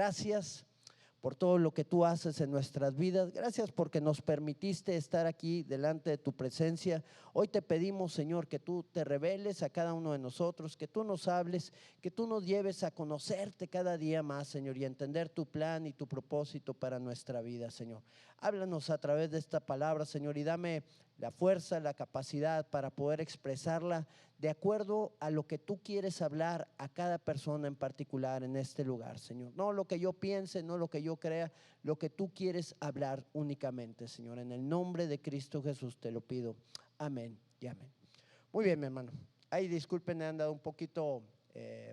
Gracias por todo lo que tú haces en nuestras vidas. Gracias porque nos permitiste estar aquí delante de tu presencia. Hoy te pedimos, Señor, que tú te reveles a cada uno de nosotros, que tú nos hables, que tú nos lleves a conocerte cada día más, Señor, y a entender tu plan y tu propósito para nuestra vida, Señor. Háblanos a través de esta palabra, Señor, y dame la fuerza, la capacidad para poder expresarla de acuerdo a lo que tú quieres hablar a cada persona en particular en este lugar, Señor. No lo que yo piense, no lo que yo crea, lo que tú quieres hablar únicamente, Señor. En el nombre de Cristo Jesús te lo pido. Amén y amén. Muy bien, mi hermano. Ay, disculpen, he andado un poquito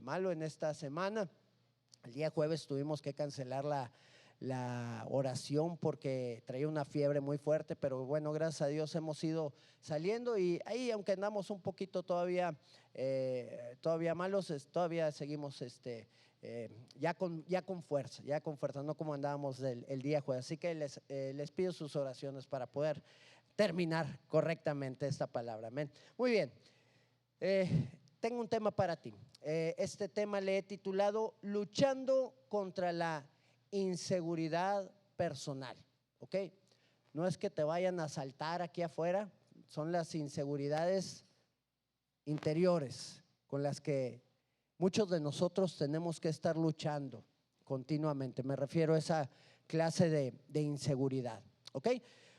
malo en esta semana. El día jueves tuvimos que cancelar la oración porque traía una fiebre muy fuerte, pero bueno, gracias a Dios hemos ido saliendo y ahí, aunque andamos un poquito todavía malos, todavía seguimos ya con fuerza, no como andábamos el día jueves. Así que les pido sus oraciones para poder terminar correctamente esta palabra. Amén. Muy bien. Tengo un tema para ti. Este tema le he titulado Luchando contra la inseguridad personal. ¿Ok? No es que te vayan a asaltar aquí afuera, son las inseguridades interiores con las que muchos de nosotros tenemos que estar luchando continuamente. Me refiero a esa clase de inseguridad. ¿Ok?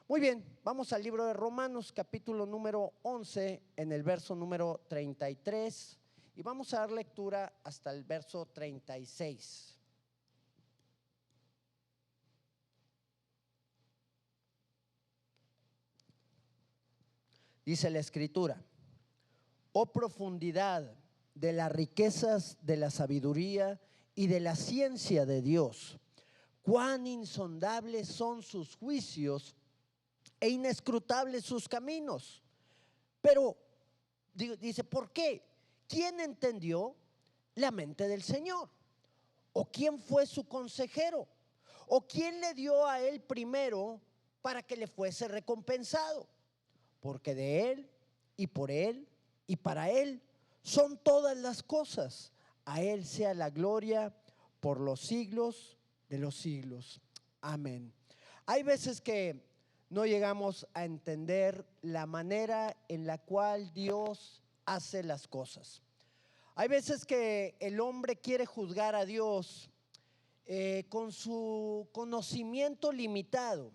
Muy bien, vamos al libro de Romanos, capítulo número 11, en el verso número 33, y vamos a dar lectura hasta el verso 36. Dice la Escritura: oh profundidad de las riquezas de la sabiduría y de la ciencia de Dios, cuán insondables son sus juicios e inescrutables sus caminos. Pero dice, ¿por qué? ¿Quién entendió la mente del Señor? ¿O quién fue su consejero? ¿O quién le dio a él primero para que le fuese recompensado? Porque de él y por él y para él son todas las cosas. A él sea la gloria por los siglos de los siglos. Amén. Hay veces que no llegamos a entender la manera en la cual Dios hace las cosas. Hay veces que el hombre quiere juzgar a Dios con su conocimiento limitado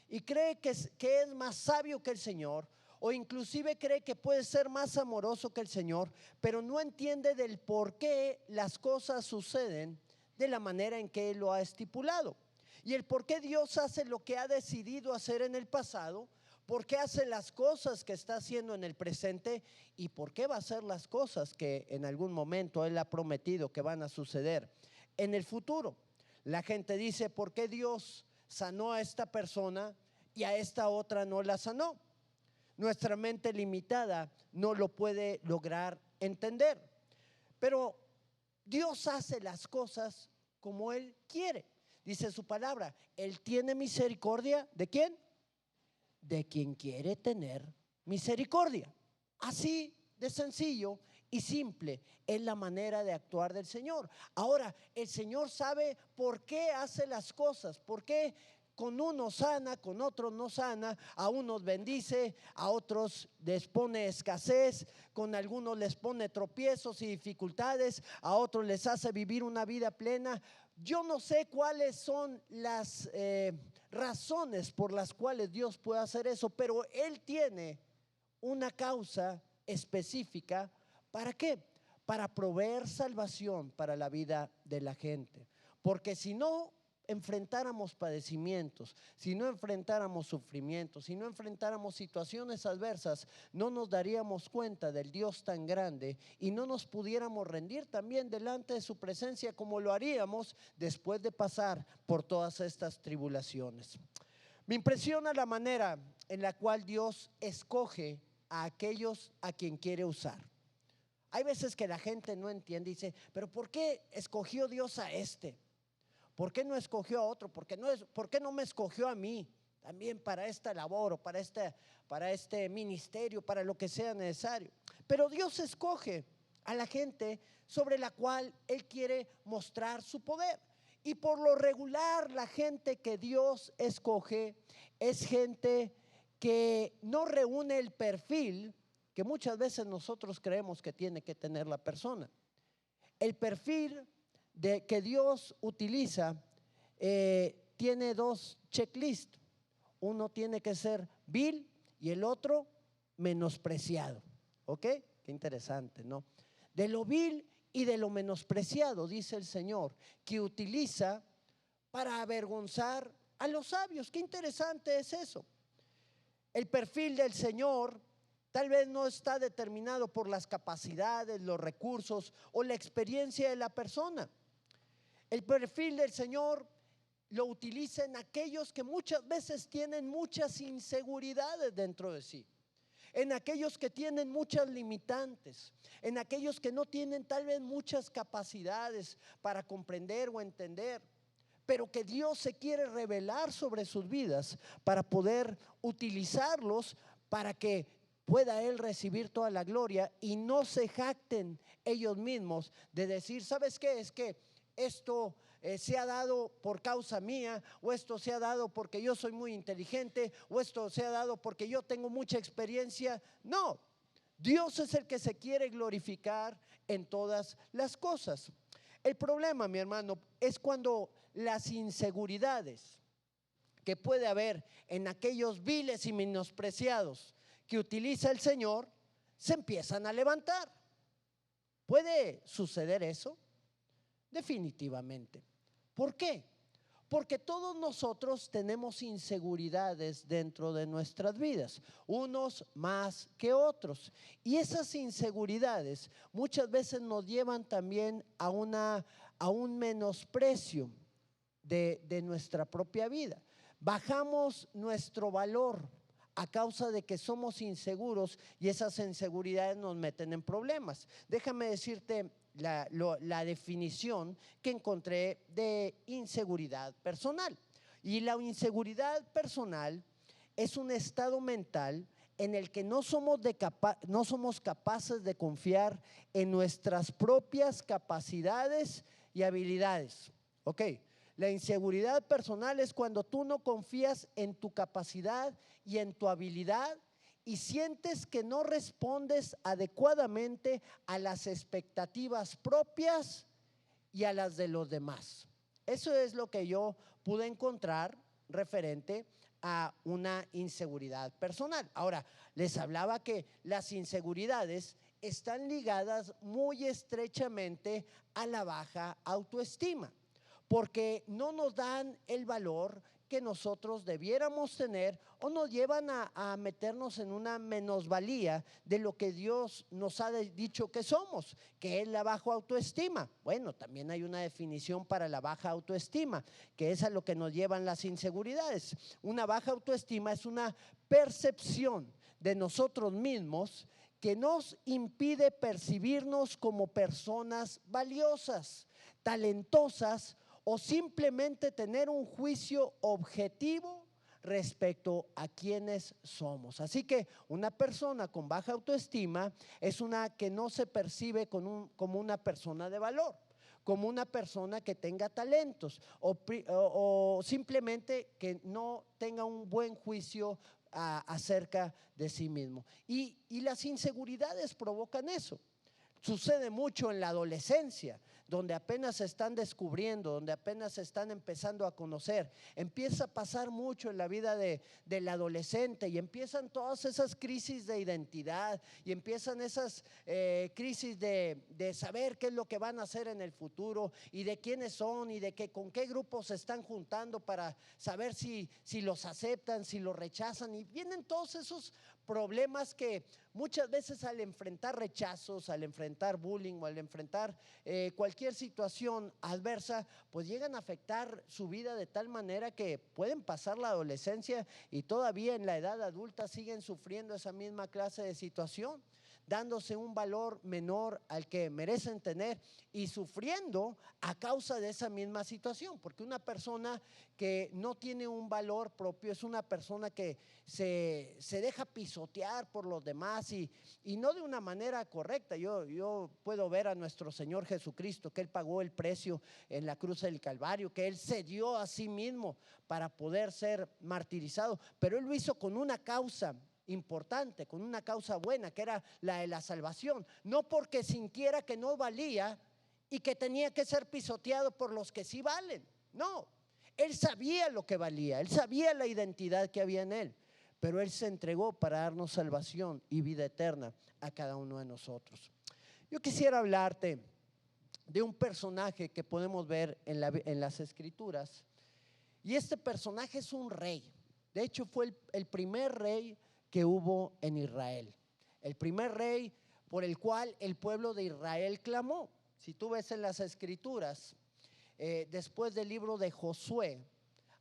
y cree que es más sabio que el Señor, o inclusive cree que puede ser más amoroso que el Señor, pero no entiende del por qué las cosas suceden de la manera en que Él lo ha estipulado. Y el por qué Dios hace lo que ha decidido hacer en el pasado, por qué hace las cosas que está haciendo en el presente y por qué va a hacer las cosas que en algún momento Él ha prometido que van a suceder en el futuro. La gente dice, ¿por qué Dios sanó a esta persona y a esta otra no la sanó? Nuestra mente limitada no lo puede lograr entender. Pero Dios hace las cosas como Él quiere. Dice su palabra, Él tiene misericordia ¿de quién? De quien quiere tener misericordia. Así de sencillo y simple es la manera de actuar del Señor. Ahora, el Señor sabe por qué hace las cosas, por qué con unos sana, con otros no sana, a unos bendice, a otros les pone escasez, con algunos les pone tropiezos y dificultades, a otros les hace vivir una vida plena. Yo no sé cuáles son las razones por las cuales Dios puede hacer eso, pero Él tiene una causa específica. ¿Para qué? Para proveer salvación para la vida de la gente. Porque si no enfrentáramos padecimientos, si no enfrentáramos sufrimientos, si no enfrentáramos situaciones adversas, no nos daríamos cuenta del Dios tan grande y no nos pudiéramos rendir también delante de su presencia como lo haríamos después de pasar por todas estas tribulaciones. Me impresiona la manera en la cual Dios escoge a aquellos a quien quiere usar. Hay veces que la gente no entiende y dice, pero ¿por qué escogió Dios a este? ¿Por qué no escogió a otro? ¿Por qué no me escogió a mí también para esta labor o para este ministerio, para lo que sea necesario? Pero Dios escoge a la gente sobre la cual Él quiere mostrar su poder. Y por lo regular, la gente que Dios escoge es gente que no reúne el perfil que muchas veces nosotros creemos que tiene que tener la persona. El perfil que Dios utiliza tiene dos checklists. Uno tiene que ser vil y el otro menospreciado. ¿Ok? Qué interesante, ¿no? De lo vil y de lo menospreciado, dice el Señor, que utiliza para avergonzar a los sabios. Qué interesante es eso. El perfil del Señor tal vez no está determinado por las capacidades, los recursos o la experiencia de la persona. El perfil del Señor lo utiliza en aquellos que muchas veces tienen muchas inseguridades dentro de sí, en aquellos que tienen muchas limitantes, en aquellos que no tienen tal vez muchas capacidades para comprender o entender, pero que Dios se quiere revelar sobre sus vidas para poder utilizarlos para que pueda Él recibir toda la gloria y no se jacten ellos mismos de decir, ¿sabes qué? Es que esto se ha dado por causa mía, o esto se ha dado porque yo soy muy inteligente, o esto se ha dado porque yo tengo mucha experiencia. No, Dios es el que se quiere glorificar en todas las cosas. El problema, mi hermano, es cuando las inseguridades que puede haber en aquellos viles y menospreciados que utiliza el Señor se empiezan a levantar. ¿Puede suceder eso? Definitivamente. ¿Por qué? Porque todos nosotros tenemos inseguridades dentro de nuestras vidas, unos más que otros. Y esas inseguridades muchas veces nos llevan también a un menosprecio de nuestra propia vida. Bajamos nuestro valor a causa de que somos inseguros y esas inseguridades nos meten en problemas. Déjame decirte la definición que encontré de inseguridad personal. Y la inseguridad personal es un estado mental en el que no somos capaces de confiar en nuestras propias capacidades y habilidades. ¿Ok? La inseguridad personal es cuando tú no confías en tu capacidad y en tu habilidad y sientes que no respondes adecuadamente a las expectativas propias y a las de los demás. Eso es lo que yo pude encontrar referente a una inseguridad personal. Ahora, les hablaba que las inseguridades están ligadas muy estrechamente a la baja autoestima, porque no nos dan el valor que nosotros debiéramos tener o nos llevan a meternos en una menosvalía de lo que Dios nos ha dicho que somos, que es la baja autoestima. Bueno, también hay una definición para la baja autoestima, que es a lo que nos llevan las inseguridades. Una baja autoestima es una percepción de nosotros mismos que nos impide percibirnos como personas valiosas, talentosas, o simplemente tener un juicio objetivo respecto a quienes somos. Así que una persona con baja autoestima es una que no se percibe como una persona de valor, como una persona que tenga talentos o simplemente que no tenga un buen juicio acerca de sí mismo. Y las inseguridades provocan eso. Sucede mucho en la adolescencia, donde apenas se están descubriendo, donde apenas se están empezando a conocer. Empieza a pasar mucho en la vida del adolescente y empiezan todas esas crisis de identidad y empiezan esas crisis de saber qué es lo que van a hacer en el futuro y de quiénes son y de con qué grupos se están juntando para saber si los aceptan, si los rechazan, y vienen todos esos problemas que muchas veces al enfrentar rechazos, al enfrentar bullying o al enfrentar cualquier situación adversa, pues llegan a afectar su vida de tal manera que pueden pasar la adolescencia y todavía en la edad adulta siguen sufriendo esa misma clase de situación. dándose un valor menor al que merecen tener y sufriendo a causa de esa misma situación, porque una persona que no tiene un valor propio es una persona que se deja pisotear por los demás y no de una manera correcta. Yo puedo ver a nuestro Señor Jesucristo, que Él pagó el precio en la cruz del Calvario, que Él se dio a sí mismo para poder ser martirizado, pero Él lo hizo con una causa importante, con una causa buena, que era la de la salvación, no porque sintiera que no valía y que tenía que ser pisoteado por los que sí valen. No, Él sabía lo que valía, Él sabía la identidad que había en Él, pero Él se entregó para darnos salvación y vida eterna a cada uno de nosotros. Yo quisiera hablarte de un personaje que podemos ver en las Escrituras, y este personaje es un rey. De hecho, fue el primer rey que hubo en Israel, el primer rey por el cual el pueblo de Israel clamó. Si tú ves en las Escrituras, después del libro de Josué,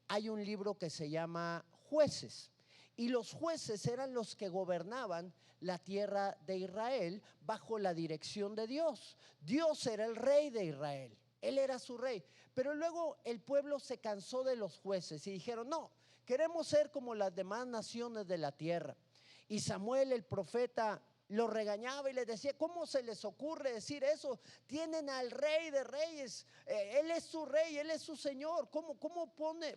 hay un libro que se llama Jueces, y los jueces eran los que gobernaban la tierra de Israel bajo la dirección de Dios. Dios era el rey de Israel, Él era su rey, pero luego el pueblo se cansó de los jueces y dijeron: no, queremos ser como las demás naciones de la tierra. Y Samuel, el profeta, lo regañaba y les decía: ¿cómo se les ocurre decir eso? Tienen al Rey de Reyes, Él es su Rey, Él es su Señor. ¿Cómo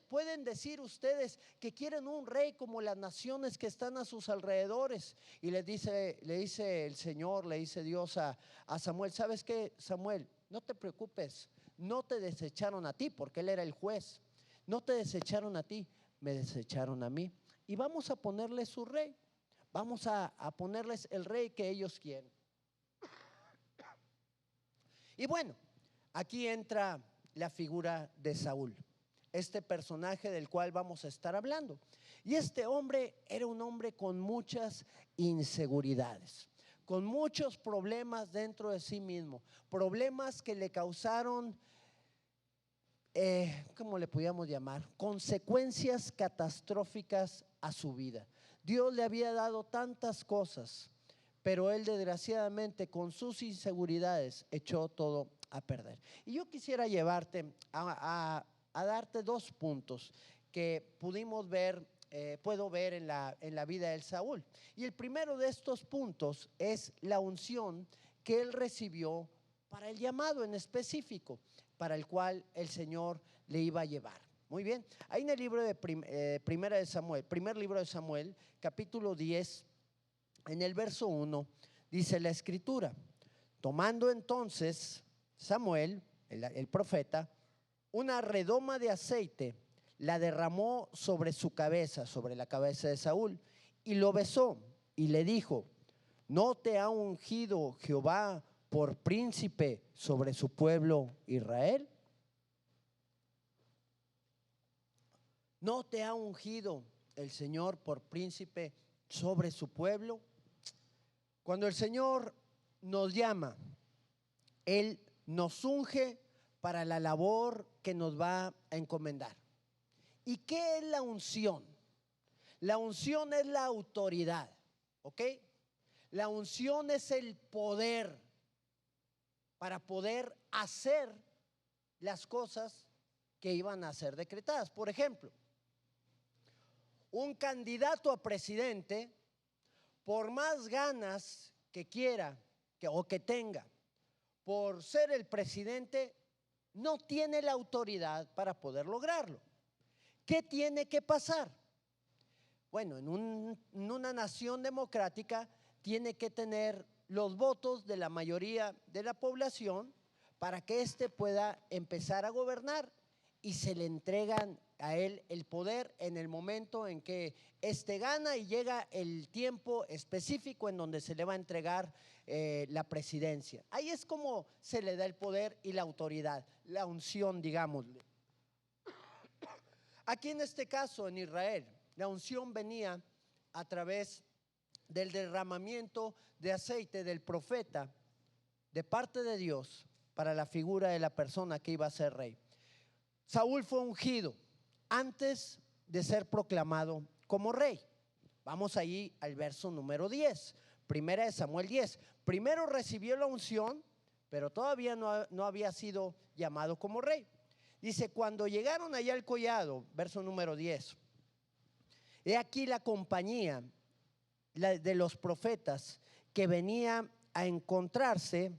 pueden decir ustedes que quieren un rey como las naciones que están a sus alrededores? Y le dice el Señor, le dice Dios a Samuel: ¿sabes qué, Samuel? No te preocupes, no te desecharon a ti, porque él era el juez. No te desecharon a ti, me desecharon a mí, y vamos a ponerle su rey. Vamos a ponerles el rey que ellos quieren. Y bueno, aquí entra la figura de Saúl, este personaje del cual vamos a estar hablando. Y este hombre era un hombre con muchas inseguridades, con muchos problemas dentro de sí mismo, problemas que le causaron, ¿cómo le podíamos llamar? Consecuencias catastróficas a su vida. Dios le había dado tantas cosas, pero él desgraciadamente con sus inseguridades echó todo a perder. Y yo quisiera llevarte a darte dos puntos que pudimos ver, puedo ver en la vida de Saúl. Y el primero de estos puntos es la unción que él recibió para el llamado en específico, para el cual el Señor le iba a llevar. Muy bien, ahí en el libro de primer libro de Samuel, capítulo 10, en el verso 1, dice la Escritura: tomando entonces Samuel, el profeta, una redoma de aceite, la derramó sobre su cabeza, sobre la cabeza de Saúl, y lo besó y le dijo: ¿no te ha ungido Jehová por príncipe sobre su pueblo Israel? ¿No te ha ungido el Señor por príncipe sobre su pueblo? Cuando el Señor nos llama, Él nos unge para la labor que nos va a encomendar. ¿Y qué es la unción? La unción es la autoridad, ¿ok? La unción es el poder para poder hacer las cosas que iban a ser decretadas. Por ejemplo, un candidato a presidente, por más ganas que quiera o que tenga por ser el presidente, no tiene la autoridad para poder lograrlo. ¿Qué tiene que pasar? Bueno, en una nación democrática tiene que tener los votos de la mayoría de la población para que éste pueda empezar a gobernar, y se le entregan a él el poder en el momento en que éste gana y llega el tiempo específico en donde se le va a entregar la presidencia. Ahí es como se le da el poder y la autoridad, la unción, digámosle. Aquí en este caso, en Israel, la unción venía a través del derramamiento de aceite del profeta de parte de Dios para la figura de la persona que iba a ser rey. Saúl fue ungido antes de ser proclamado como rey. Vamos allí al verso número 10. Primera de Samuel 10. Primero recibió la unción, pero todavía no había sido llamado como rey. Dice, cuando llegaron allá al collado, verso número 10, he aquí la compañía de los profetas que venía a encontrarse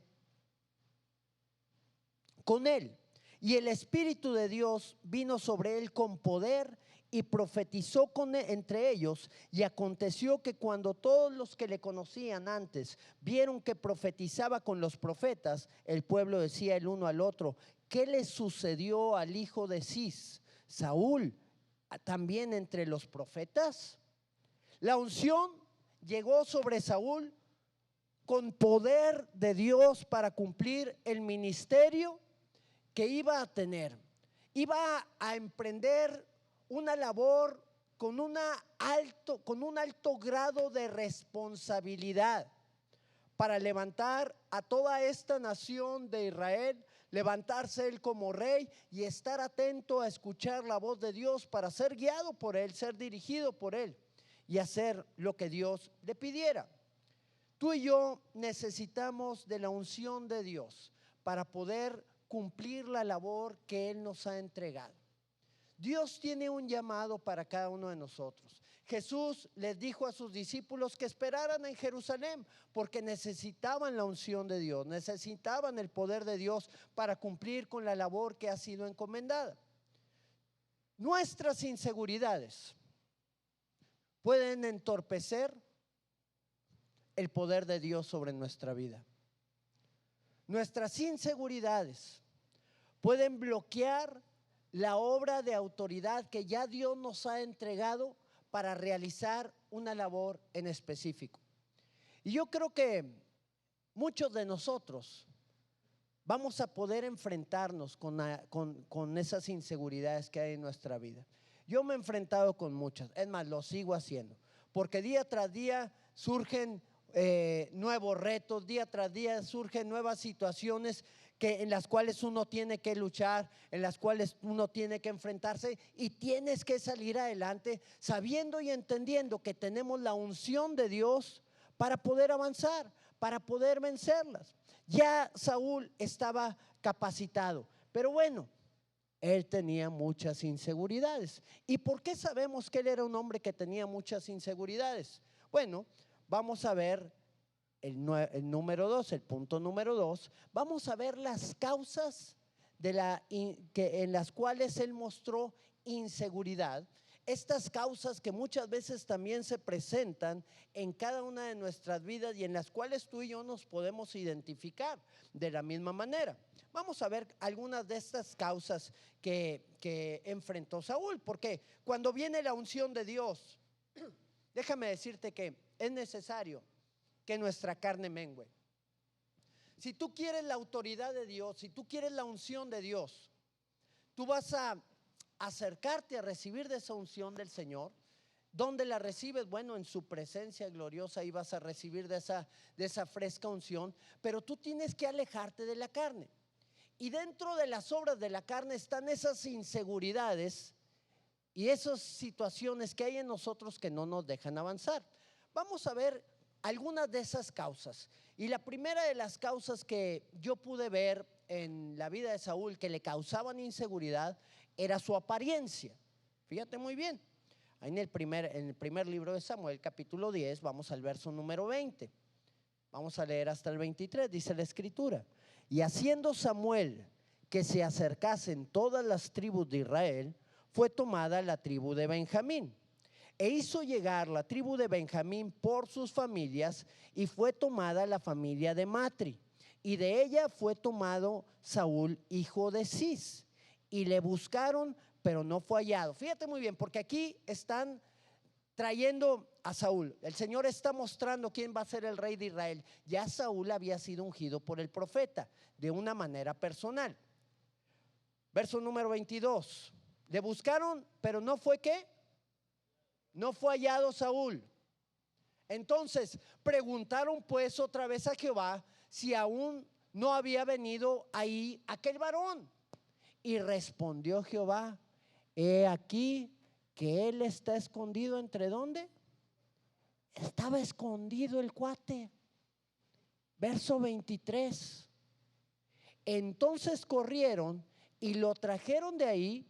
con él. Y el Espíritu de Dios vino sobre él con poder y profetizó entre ellos. Y aconteció que cuando todos los que le conocían antes vieron que profetizaba con los profetas, el pueblo decía el uno al otro, ¿qué le sucedió al hijo de Cis, Saúl, también entre los profetas? La unción llegó sobre Saúl con poder de Dios para cumplir el ministerio que iba a tener. Iba a emprender una labor con un alto grado de responsabilidad para levantar a toda esta nación de Israel, levantarse él como rey y estar atento a escuchar la voz de Dios para ser guiado por él, ser dirigido por él y hacer lo que Dios le pidiera. Tú y yo necesitamos de la unción de Dios para poder cumplir la labor que Él nos ha entregado. Dios tiene un llamado para cada uno de nosotros. Jesús les dijo a sus discípulos que esperaran en Jerusalén porque necesitaban la unción de Dios, necesitaban el poder de Dios para cumplir con la labor que ha sido encomendada. Nuestras inseguridades pueden entorpecer el poder de Dios sobre nuestra vida. Nuestras inseguridades pueden bloquear la obra de autoridad que ya Dios nos ha entregado para realizar una labor en específico. Y yo creo que muchos de nosotros vamos a poder enfrentarnos con esas inseguridades que hay en nuestra vida. Yo me he enfrentado con muchas, es más, lo sigo haciendo, porque día tras día surgen nuevos retos, día tras día surgen nuevas situaciones en las cuales uno tiene que luchar, en las cuales uno tiene que enfrentarse y tienes que salir adelante sabiendo y entendiendo que tenemos la unción de Dios para poder avanzar, para poder vencerlas. Ya Saúl estaba capacitado, pero bueno, él tenía muchas inseguridades. ¿Y por qué sabemos que él era un hombre que tenía muchas inseguridades? Bueno, vamos a ver el número 2, el punto número 2. Vamos a ver las causas en las cuales él mostró inseguridad. Estas causas que muchas veces también se presentan en cada una de nuestras vidas y en las cuales tú y yo nos podemos identificar de la misma manera. Vamos a ver algunas de estas causas que enfrentó Saúl, porque cuando viene la unción de Dios, déjame decirte que es necesario que nuestra carne mengue. Si tú quieres la autoridad de Dios, si tú quieres la unción de Dios, tú vas a acercarte a recibir de esa unción del Señor. ¿Dónde la recibes? Bueno, en su presencia gloriosa ahí vas a recibir de esa fresca unción, pero tú tienes que alejarte de la carne. Y dentro de las obras de la carne están esas inseguridades y esas situaciones que hay en nosotros que no nos dejan avanzar. Vamos a ver algunas de esas causas. Y la primera de las causas que yo pude ver en la vida de Saúl que le causaban inseguridad era su apariencia. Fíjate muy bien. Ahí en el primer libro de Samuel, capítulo 10, vamos al verso número 20. Vamos a leer hasta el 23, dice la escritura. Y haciendo Samuel que se acercasen todas las tribus de Israel, fue tomada la tribu de Benjamín. E hizo llegar la tribu de Benjamín por sus familias, y fue tomada la familia de Matri, y de ella fue tomado Saúl, hijo de Cis, y le buscaron, pero no fue hallado. Fíjate muy bien, porque aquí están trayendo a Saúl. El Señor está mostrando quién va a ser el rey de Israel. Ya Saúl había sido ungido por el profeta de una manera personal. Verso número 22. Le buscaron, pero no fue ¿qué? No fue hallado Saúl. Entonces preguntaron pues otra vez a Jehová si aún no había venido ahí aquel varón. Y respondió Jehová: he aquí que él está escondido ¿entre dónde? Estaba escondido el cuate. Verso 23. Entonces corrieron y lo trajeron de ahí,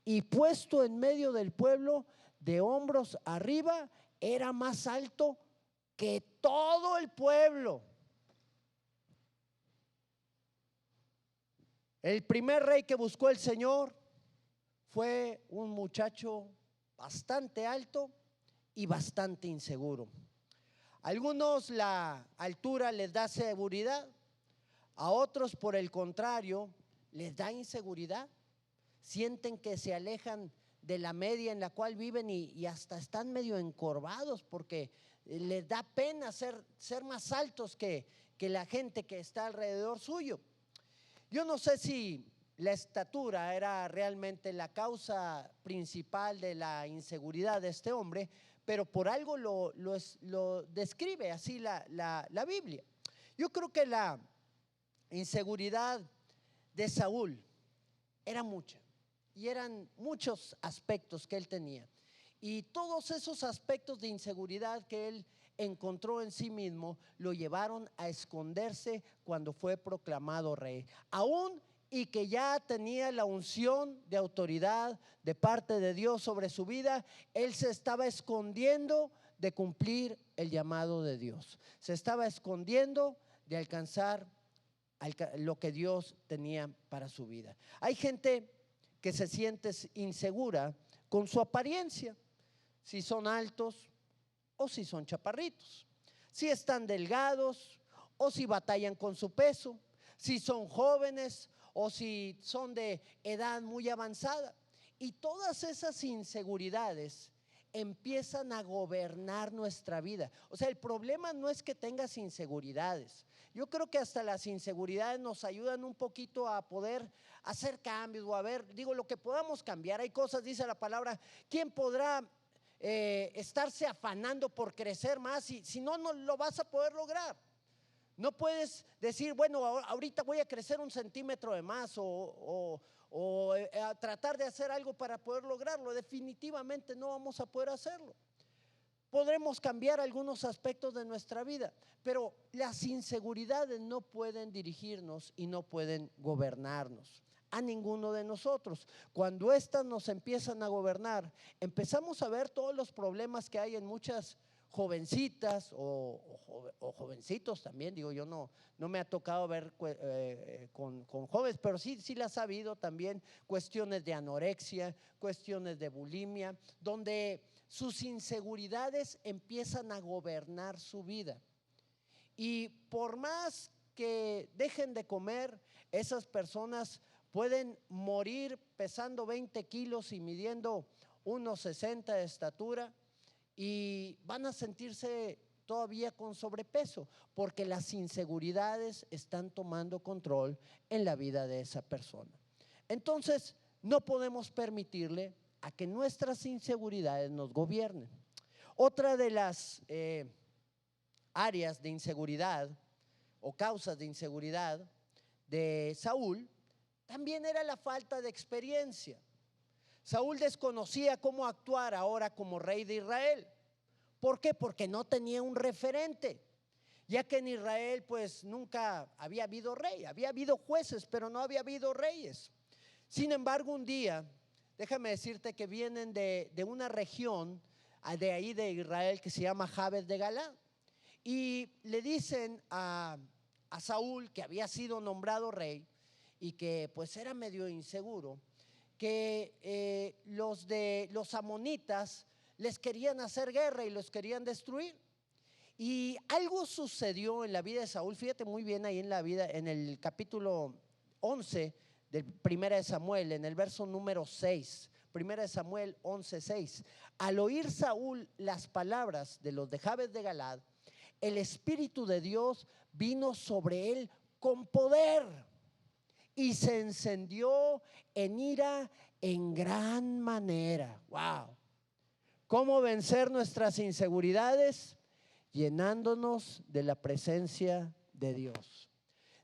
y puesto en medio del pueblo, de hombros arriba, era más alto que todo el pueblo. El primer rey que buscó el Señor fue un muchacho bastante alto y bastante inseguro. A algunos la altura les da seguridad, a otros por el contrario les da inseguridad. Sienten que se alejan de la media en la cual viven y hasta están medio encorvados porque les da pena ser más altos que la gente que está alrededor suyo. Yo no sé si la estatura era realmente la causa principal de la inseguridad de este hombre, pero por algo lo describe así la Biblia. Yo creo que la inseguridad de Saúl era mucha, y eran muchos aspectos que él tenía, y todos esos aspectos de inseguridad que él encontró en sí mismo lo llevaron a esconderse cuando fue proclamado rey, aún y que ya tenía la unción de autoridad de parte de Dios sobre su vida. Él se estaba escondiendo de cumplir el llamado de Dios, se estaba escondiendo de alcanzar lo que Dios tenía para su vida. Hay gente que se siente insegura con su apariencia, si son altos o si son chaparritos, si están delgados o si batallan con su peso, si son jóvenes o si son de edad muy avanzada. Y todas esas inseguridades empiezan a gobernar nuestra vida. O sea, el problema no es que tengas inseguridades. Yo creo que hasta las inseguridades nos ayudan un poquito a poder hacer cambios o a ver, digo, lo que podamos cambiar. Hay cosas, dice la palabra, ¿quién podrá estarse afanando por crecer más si no lo vas a poder lograr? No puedes decir, bueno, ahorita voy a crecer 1 centímetro de más o a tratar de hacer algo para poder lograrlo. Definitivamente no vamos a poder hacerlo. Podremos cambiar algunos aspectos de nuestra vida, pero las inseguridades no pueden dirigirnos y no pueden gobernarnos a ninguno de nosotros. Cuando estas nos empiezan a gobernar, empezamos a ver todos los problemas que hay en muchas jovencitas o jovencitos también. Digo, yo no me ha tocado ver con jóvenes, pero sí las ha habido también, cuestiones de anorexia, cuestiones de bulimia, donde sus inseguridades empiezan a gobernar su vida. Y por más que dejen de comer, esas personas pueden morir pesando 20 kilos y midiendo 1,60 de estatura, y van a sentirse todavía con sobrepeso porque las inseguridades están tomando control en la vida de esa persona. Entonces, no podemos permitirle a que nuestras inseguridades nos gobiernen. Otra de las áreas de inseguridad o causas de inseguridad de Saúl también era la falta de experiencia. Saúl desconocía cómo actuar ahora como rey de Israel. ¿Por qué? Porque no tenía un referente, ya que en Israel pues nunca había habido rey, había habido jueces, pero no había habido reyes. Sin embargo, un día, déjame decirte que vienen de una región de ahí de Israel que se llama Jabes de Galaad, y le dicen a Saúl, que había sido nombrado rey y que pues era medio inseguro, que los amonitas les querían hacer guerra y los querían destruir. Y algo sucedió en la vida de Saúl. Fíjate muy bien ahí en el capítulo 11 de Primera de Samuel, en el verso número 6, Primera de Samuel 11:6. Al oír Saúl las palabras de los de Jabes de Galaad, el Espíritu de Dios vino sobre él con poder y se encendió en ira en gran manera. Wow. ¿Cómo vencer nuestras inseguridades? Llenándonos de la presencia de Dios.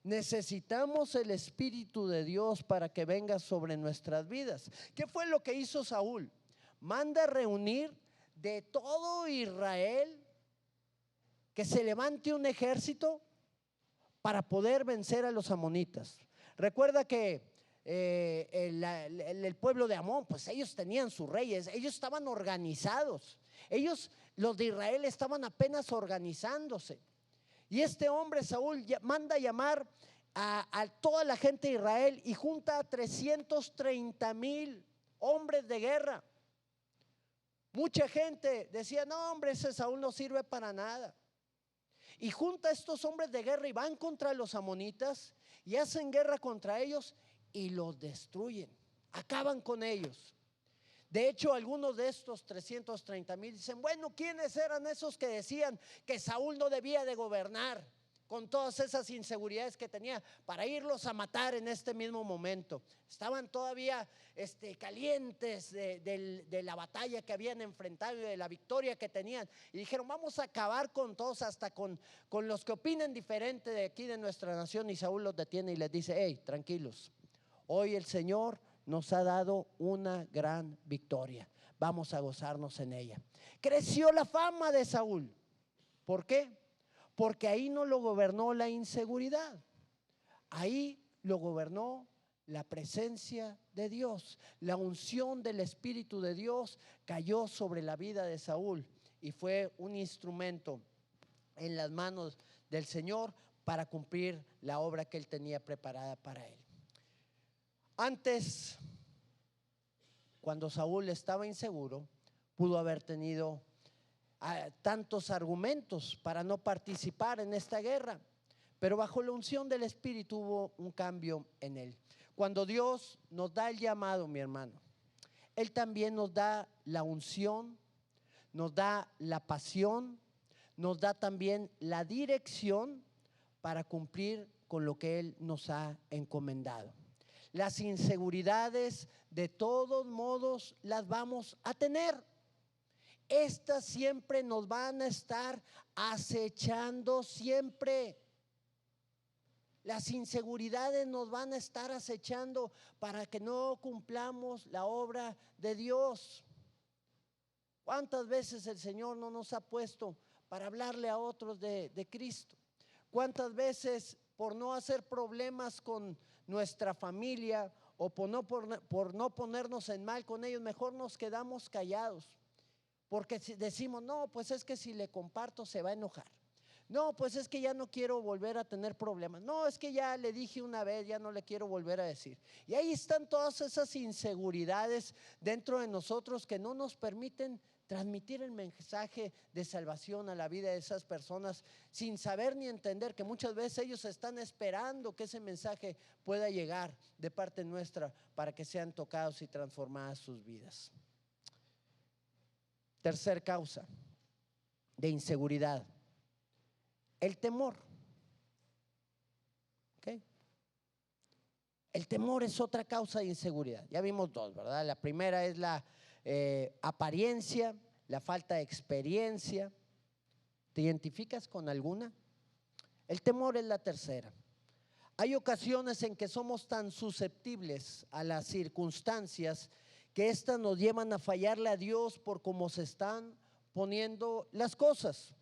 Necesitamos el Espíritu de Dios para que venga sobre nuestras vidas. ¿Qué fue lo que hizo Saúl? Manda reunir de todo Israel que se levante un ejército para poder vencer a los amonitas. Recuerda que el pueblo de Amón, pues ellos tenían sus reyes, ellos estaban organizados, ellos, los de Israel, estaban apenas organizándose. Y este hombre, Saúl, manda llamar a toda la gente de Israel y junta a 330,000 hombres de guerra. Mucha gente decía: no, hombre, ese Saúl no sirve para nada. Y junta a estos hombres de guerra y van contra los amonitas y hacen guerra contra ellos y los destruyen, acaban con ellos. De hecho, algunos de estos 330,000 dicen: bueno, ¿quiénes eran esos que decían que Saúl no debía de gobernar con todas esas inseguridades que tenía para irlos a matar en este mismo momento? Estaban todavía calientes de la batalla que habían enfrentado y de la victoria que tenían, y dijeron: vamos a acabar con todos, hasta con los que opinen diferente de aquí de nuestra nación. Y Saúl los detiene y les dice: hey, tranquilos, hoy el Señor nos ha dado una gran victoria, vamos a gozarnos en ella. Creció la fama de Saúl. ¿Por qué? Porque ahí no lo gobernó la inseguridad, ahí lo gobernó la presencia de Dios. La unción del Espíritu de Dios cayó sobre la vida de Saúl y fue un instrumento en las manos del Señor para cumplir la obra que él tenía preparada para él. Antes, cuando Saúl estaba inseguro, pudo haber tenido tantos argumentos para no participar en esta guerra, pero bajo la unción del Espíritu hubo un cambio en él. Cuando Dios nos da el llamado, mi hermano, Él también nos da la unción, nos da la pasión, nos da también la dirección para cumplir con lo que Él nos ha encomendado. Las inseguridades de todos modos las vamos a tener. Estas siempre nos van a estar acechando, siempre. Las inseguridades nos van a estar acechando para que no cumplamos la obra de Dios. ¿Cuántas veces el Señor no nos ha puesto para hablarle a otros de Cristo? ¿Cuántas veces por no hacer problemas con nuestra familia o por no ponernos en mal con ellos, mejor nos quedamos callados? Porque decimos: no, pues es que si le comparto se va a enojar. No, pues es que ya no quiero volver a tener problemas. No, es que ya le dije una vez, ya no le quiero volver a decir. Y ahí están todas esas inseguridades dentro de nosotros que no nos permiten transmitir el mensaje de salvación a la vida de esas personas, sin saber ni entender que muchas veces ellos están esperando que ese mensaje pueda llegar de parte nuestra para que sean tocados y transformadas sus vidas. Tercer causa de inseguridad: el temor. ¿Okay? El temor es otra causa de inseguridad. Ya vimos dos, ¿verdad? La primera es la apariencia, la falta de experiencia. ¿Te identificas con alguna? El temor es la tercera. Hay ocasiones en que somos tan susceptibles a las circunstancias que éstas nos llevan a fallarle a Dios por cómo se están poniendo las cosas.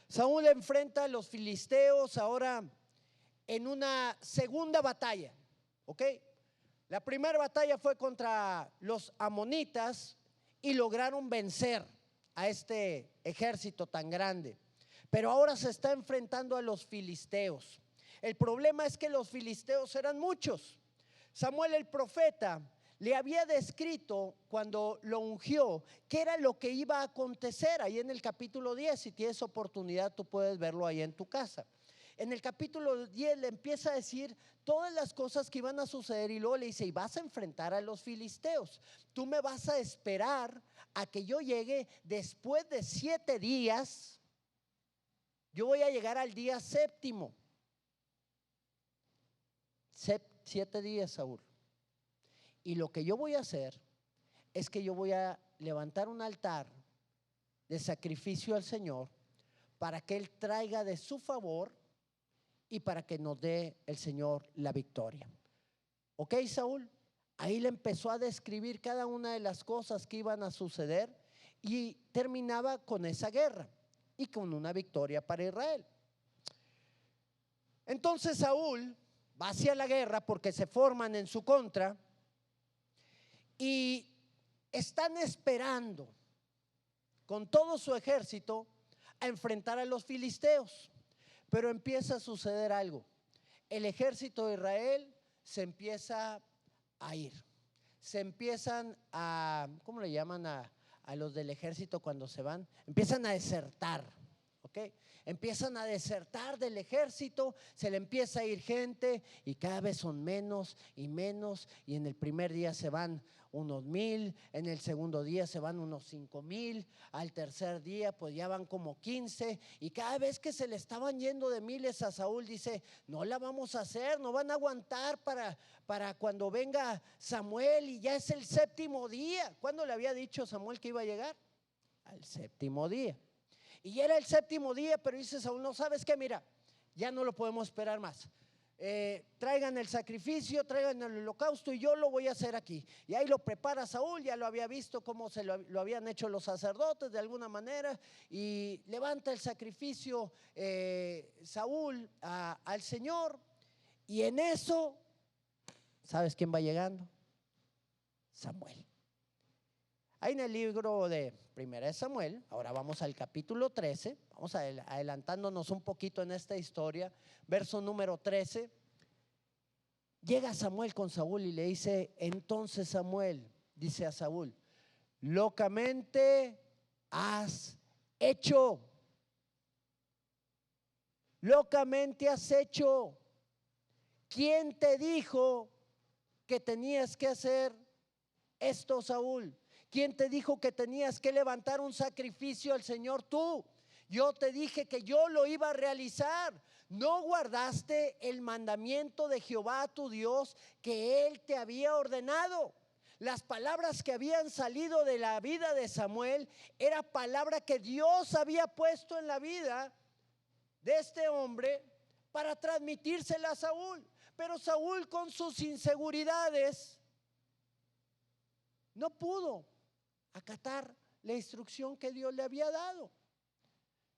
Saúl enfrenta a los filisteos ahora en una segunda batalla, ¿ok? La primera batalla fue contra los amonitas y lograron vencer a este ejército tan grande, pero ahora se está enfrentando a los filisteos. El problema es que los filisteos eran muchos. Samuel el profeta le había descrito cuando lo ungió qué era lo que iba a acontecer ahí en el capítulo 10. Si tienes oportunidad, tú puedes verlo ahí en tu casa. En el capítulo 10 le empieza a decir todas las cosas que iban a suceder y luego le dice: y vas a enfrentar a los filisteos. Tú me vas a esperar a que yo llegue después de 7 días. Yo voy a llegar al día séptimo. 7 días, Saúl. Y lo que yo voy a hacer es que yo voy a levantar un altar de sacrificio al Señor para que Él traiga de su favor y para que nos dé el Señor la victoria. ¿Ok, Saúl? Ahí le empezó a describir cada una de las cosas que iban a suceder y terminaba con esa guerra. y con una victoria para Israel. Entonces Saúl va hacia la guerra porque se forman en su contra y están esperando con todo su ejército a enfrentar a los filisteos. Pero empieza a suceder algo. El ejército de Israel se empieza a ir. Se empiezan a, ¿cómo le llaman a los del ejército cuando se van? Empiezan a desertar. ¿Okay? Empiezan a desertar del ejército, se le empieza a ir gente y cada vez son menos y menos, y en el primer día se van unos 1000, en el segundo día se van unos 5000, al tercer día pues ya van como 15, y cada vez que se le estaban yendo de miles a Saúl dice: no la vamos a hacer, no van a aguantar para cuando venga Samuel, y ya es el séptimo día. ¿Cuándo le había dicho Samuel que iba a llegar? Al séptimo día. Y era el séptimo día, pero dice Saúl: no, ¿sabes qué? Mira, ya no lo podemos esperar más. Traigan el sacrificio, traigan el holocausto y yo lo voy a hacer aquí. Y ahí lo prepara Saúl, ya lo había visto cómo lo habían hecho los sacerdotes de alguna manera, y levanta el sacrificio Saúl al Señor. Y en eso, ¿sabes quién va llegando? Samuel. Ahí en el libro de Primera de Samuel, ahora vamos al capítulo 13, vamos adelantándonos un poquito en esta historia, verso número 13. Llega Samuel con Saúl y le dice: entonces Samuel dice a Saúl: locamente has hecho, locamente has hecho. ¿Quién te dijo que tenías que hacer esto, Saúl? ¿Quién te dijo que tenías que levantar un sacrificio al Señor tú? Yo te dije que yo lo iba a realizar. ¿No guardaste el mandamiento de Jehová tu Dios que Él te había ordenado? Las palabras que habían salido de la vida de Samuel era palabra que Dios había puesto en la vida de este hombre para transmitírsela a Saúl. Pero Saúl, con sus inseguridades, no pudo acatar la instrucción que Dios le había dado.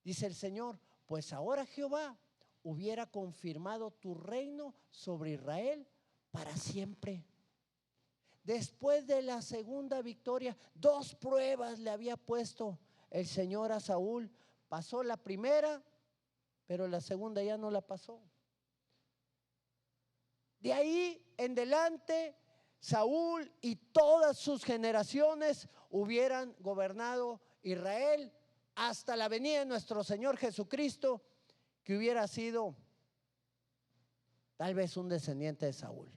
Dice el Señor: pues ahora Jehová hubiera confirmado tu reino sobre Israel para siempre. Después de la segunda victoria, 2 pruebas le había puesto el Señor a Saúl. Pasó la primera, pero la segunda ya no la pasó. De ahí en adelante, Saúl y todas sus generaciones hubieran gobernado Israel hasta la venida de nuestro Señor Jesucristo, que hubiera sido tal vez un descendiente de Saúl.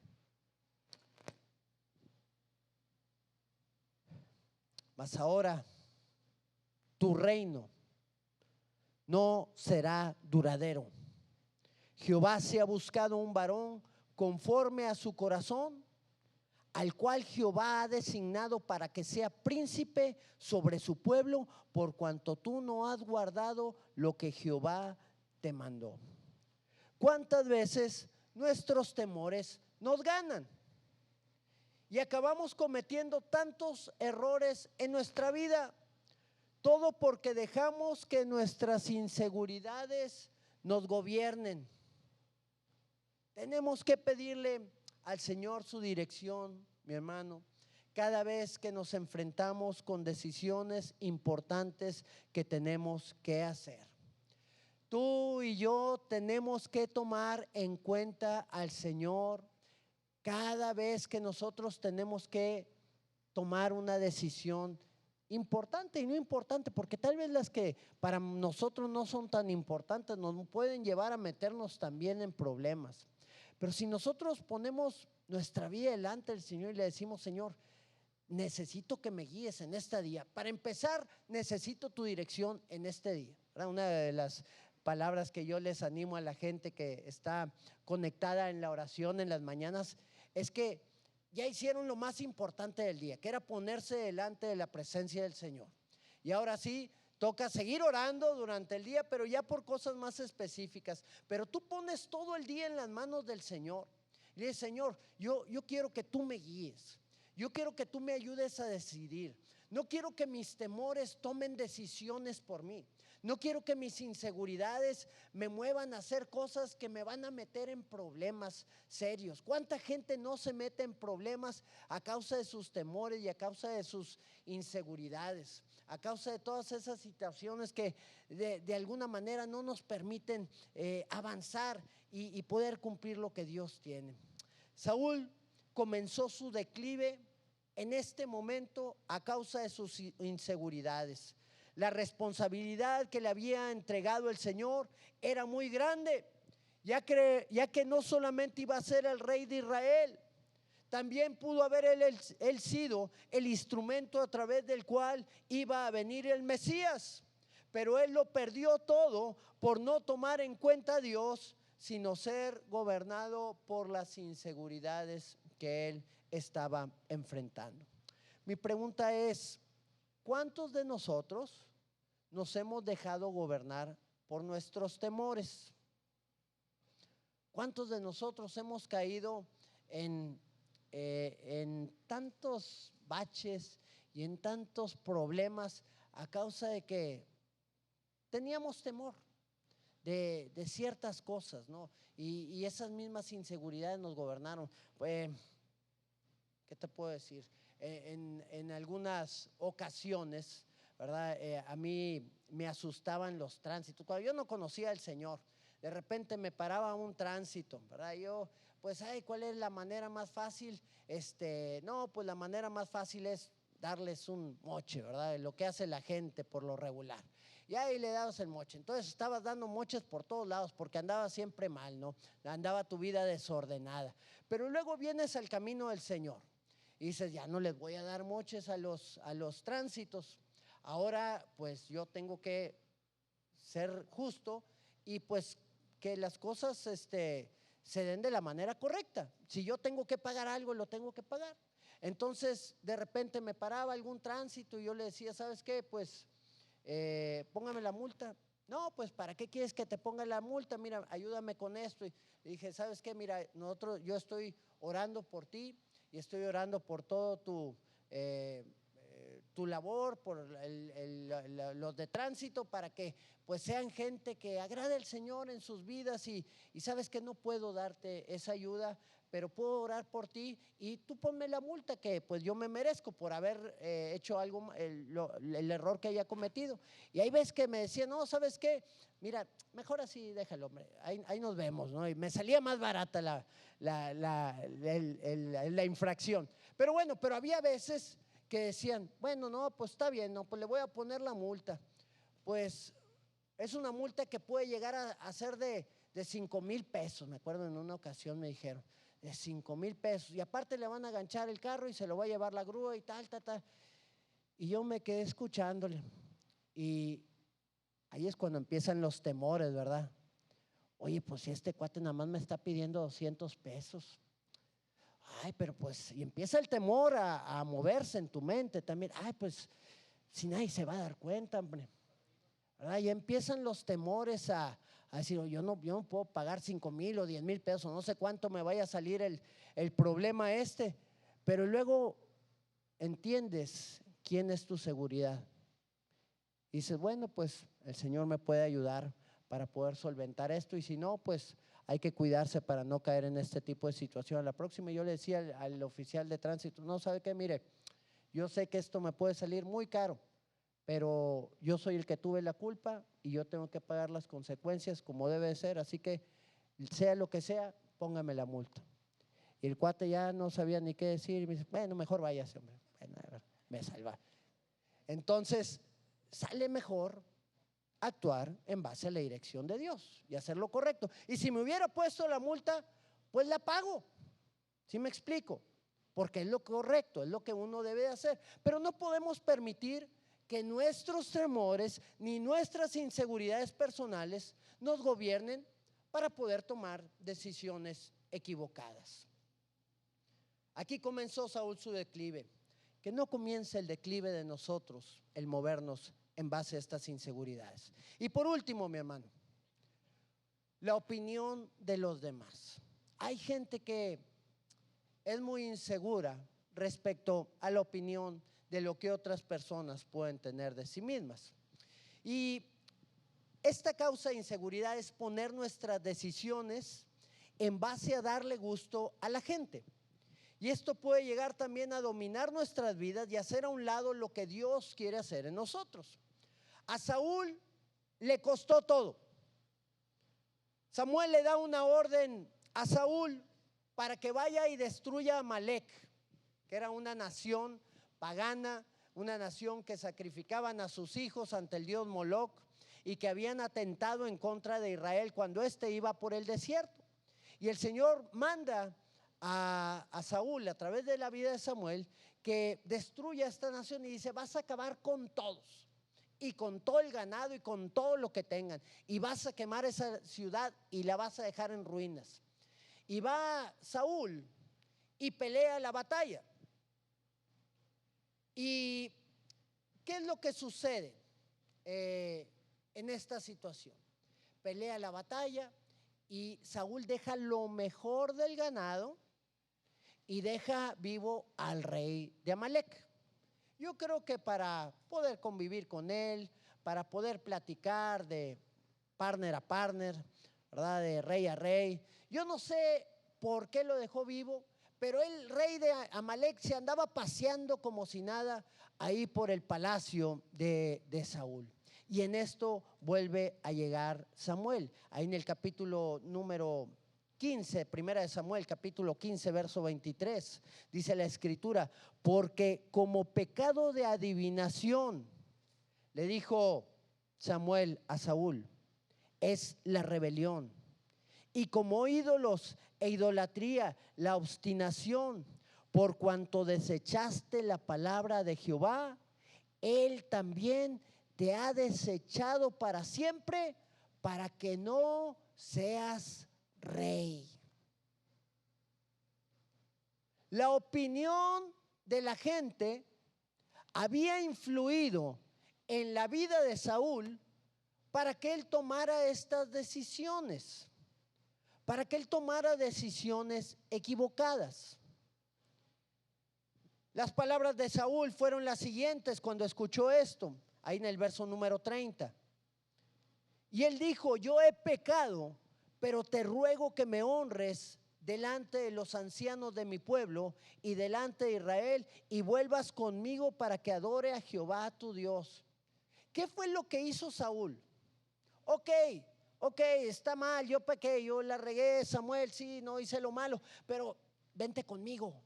Mas ahora tu reino no será duradero. Jehová se ha buscado un varón conforme a su corazón, al cual Jehová ha designado para que sea príncipe sobre su pueblo, por cuanto tú no has guardado lo que Jehová te mandó. ¿Cuántas veces nuestros temores nos ganan? Y acabamos cometiendo tantos errores en nuestra vida, todo porque dejamos que nuestras inseguridades nos gobiernen. Tenemos que pedirle al Señor su dirección, mi hermano, cada vez que nos enfrentamos con decisiones importantes que tenemos que hacer. Tú y yo tenemos que tomar en cuenta al Señor cada vez que nosotros tenemos que tomar una decisión importante y no importante, porque tal vez las que para nosotros no son tan importantes nos pueden llevar a meternos también en problemas. Pero si nosotros ponemos nuestra vida delante del Señor y le decimos: Señor, necesito que me guíes en este día. Para empezar, necesito tu dirección en este día. Una de las palabras que yo les animo a la gente que está conectada en la oración en las mañanas es que ya hicieron lo más importante del día, que era ponerse delante de la presencia del Señor. Y ahora sí, toca seguir orando durante el día, pero ya por cosas más específicas. Pero tú pones todo el día en las manos del Señor y dices: Señor, yo quiero que tú me guíes. Yo quiero que tú me ayudes a decidir. No quiero que mis temores tomen decisiones por mí. No quiero que mis inseguridades me muevan a hacer cosas que me van a meter en problemas serios. ¿Cuánta gente no se mete en problemas a causa de sus temores y a causa de sus inseguridades? A causa de todas esas situaciones que de alguna manera no nos permiten avanzar y poder cumplir lo que Dios tiene. Saúl comenzó su declive en este momento a causa de sus inseguridades. La responsabilidad que le había entregado el Señor era muy grande, ya que no solamente iba a ser el rey de Israel, también pudo haber él sido el instrumento a través del cual iba a venir el Mesías. Pero él lo perdió todo por no tomar en cuenta a Dios, sino ser gobernado por las inseguridades que él estaba enfrentando. Mi pregunta es: ¿cuántos de nosotros nos hemos dejado gobernar por nuestros temores? ¿Cuántos de nosotros hemos caído en tantos baches y en tantos problemas a causa de que teníamos temor de ciertas cosas, ¿no? Y esas mismas inseguridades nos gobernaron? Pues, ¿qué te puedo decir? En algunas ocasiones, ¿verdad? A mí me asustaban los tránsitos. Cuando yo no conocía al Señor, de repente me paraba un tránsito, ¿verdad? Yo, pues, ¿cuál es la manera más fácil? No, pues la manera más fácil es darles un moche, ¿verdad? Lo que hace la gente por lo regular. Y ahí le dabas el moche. Entonces estabas dando moches por todos lados porque andabas siempre mal, ¿no? Andaba tu vida desordenada. Pero luego vienes al camino del Señor y dices: ya no les voy a dar moches a los tránsitos. Ahora pues yo tengo que ser justo y pues que las cosas se den de la manera correcta. Si yo tengo que pagar algo, lo tengo que pagar. Entonces de repente me paraba algún tránsito y yo le decía: ¿sabes qué? Pues póngame la multa. No, pues ¿para qué quieres que te ponga la multa? Mira, ayúdame con esto. Y dije: ¿sabes qué? Mira, yo estoy orando por ti y estoy orando por todo tu labor, por los de tránsito, para que pues sean gente que agrade al Señor en sus vidas. Y sabes que no puedo darte esa ayuda, pero puedo orar por ti y tú ponme la multa que pues yo me merezco por haber hecho algo, el error que haya cometido. Y ahí ves que me decía: no, ¿sabes qué? Mira, mejor así, déjalo, hombre, ahí nos vemos, ¿no? Y me salía más barata la infracción. Pero bueno, pero había veces que decían: bueno, no, pues está bien, no, pues le voy a poner la multa. Pues es una multa que puede llegar a ser de 5,000 pesos. Me acuerdo en una ocasión me dijeron: de 5,000 pesos. Y aparte le van a aganchar el carro y se lo va a llevar la grúa y tal. Y yo me quedé escuchándole. Y ahí es cuando empiezan los temores, ¿verdad? Oye, pues si este cuate nada más me está pidiendo 200 pesos. Ay, pero pues, y empieza el temor a moverse en tu mente también. Ay, pues si nadie se va a dar cuenta, hombre, ¿verdad? Y empiezan los temores a decir: yo no puedo pagar 5,000 o 10,000 pesos, no sé cuánto me vaya a salir el problema pero luego entiendes quién es tu seguridad. Y dices: bueno, pues el Señor me puede ayudar para poder solventar esto, y si no, pues hay que cuidarse para no caer en este tipo de situación. A la próxima yo le decía al oficial de tránsito: no, ¿sabe qué? Mire, yo sé que esto me puede salir muy caro, pero yo soy el que tuve la culpa y yo tengo que pagar las consecuencias como debe ser, así que sea lo que sea, póngame la multa. Y el cuate ya no sabía ni qué decir y me dice: bueno, mejor váyase, hombre. Bueno, a ver, me salva. Entonces sale mejor actuar en base a la dirección de Dios y hacer lo correcto. Y si me hubiera puesto la multa, pues la pago. ¿Sí me explico? Porque es lo correcto, es lo que uno debe de hacer. Pero no podemos permitir que nuestros temores ni nuestras inseguridades personales nos gobiernen para poder tomar decisiones equivocadas. Aquí comenzó Saúl su declive. Que no comience el declive de nosotros el movernos en base a estas inseguridades. Y por último, mi hermano, la opinión de los demás. Hay gente que es muy insegura respecto a la opinión de lo que otras personas pueden tener de sí mismas. Y esta causa de inseguridad es poner nuestras decisiones en base a darle gusto a la gente. Y esto puede llegar también a dominar nuestras vidas y hacer a un lado lo que Dios quiere hacer en nosotros. A Saúl le costó todo. Samuel le da una orden a Saúl para que vaya y destruya a Amalec, que era una nación pagana, una nación que sacrificaban a sus hijos ante el dios Moloc y que habían atentado en contra de Israel cuando éste iba por el desierto. Y el Señor manda a Saúl a través de la vida de Samuel que destruya esta nación y dice: vas a acabar con todos y con todo el ganado y con todo lo que tengan, y vas a quemar esa ciudad y la vas a dejar en ruinas. Y va Saúl y pelea la batalla. ¿Y qué es lo que sucede en esta situación? Pelea la batalla y Saúl deja lo mejor del ganado y deja vivo al rey de Amalec. Yo creo que para poder convivir con él, para poder platicar de partner a partner, ¿verdad?, de rey a rey. Yo no sé por qué lo dejó vivo, pero el rey de Amalec se andaba paseando como si nada ahí por el palacio de Saúl. Y en esto vuelve a llegar Samuel. Ahí en el capítulo número 15, primera de Samuel, capítulo 15, verso 23, dice la escritura: porque como pecado de adivinación, le dijo Samuel a Saúl, es la rebelión, y como ídolos e idolatría, la obstinación, por cuanto desechaste la palabra de Jehová, él también te ha desechado para siempre, para que no seas rey. La opinión de la gente había influido en la vida de Saúl para que él tomara estas decisiones, para que él tomara decisiones equivocadas. Las palabras de Saúl fueron las siguientes cuando escuchó esto, ahí en el verso número 30. Y él dijo: yo he pecado, pero te ruego que me honres delante de los ancianos de mi pueblo y delante de Israel, y vuelvas conmigo para que adore a Jehová tu Dios. ¿Qué fue lo que hizo Saúl? Ok, está mal, yo pequé, yo la regué, Samuel, sí, no hice lo malo, pero vente conmigo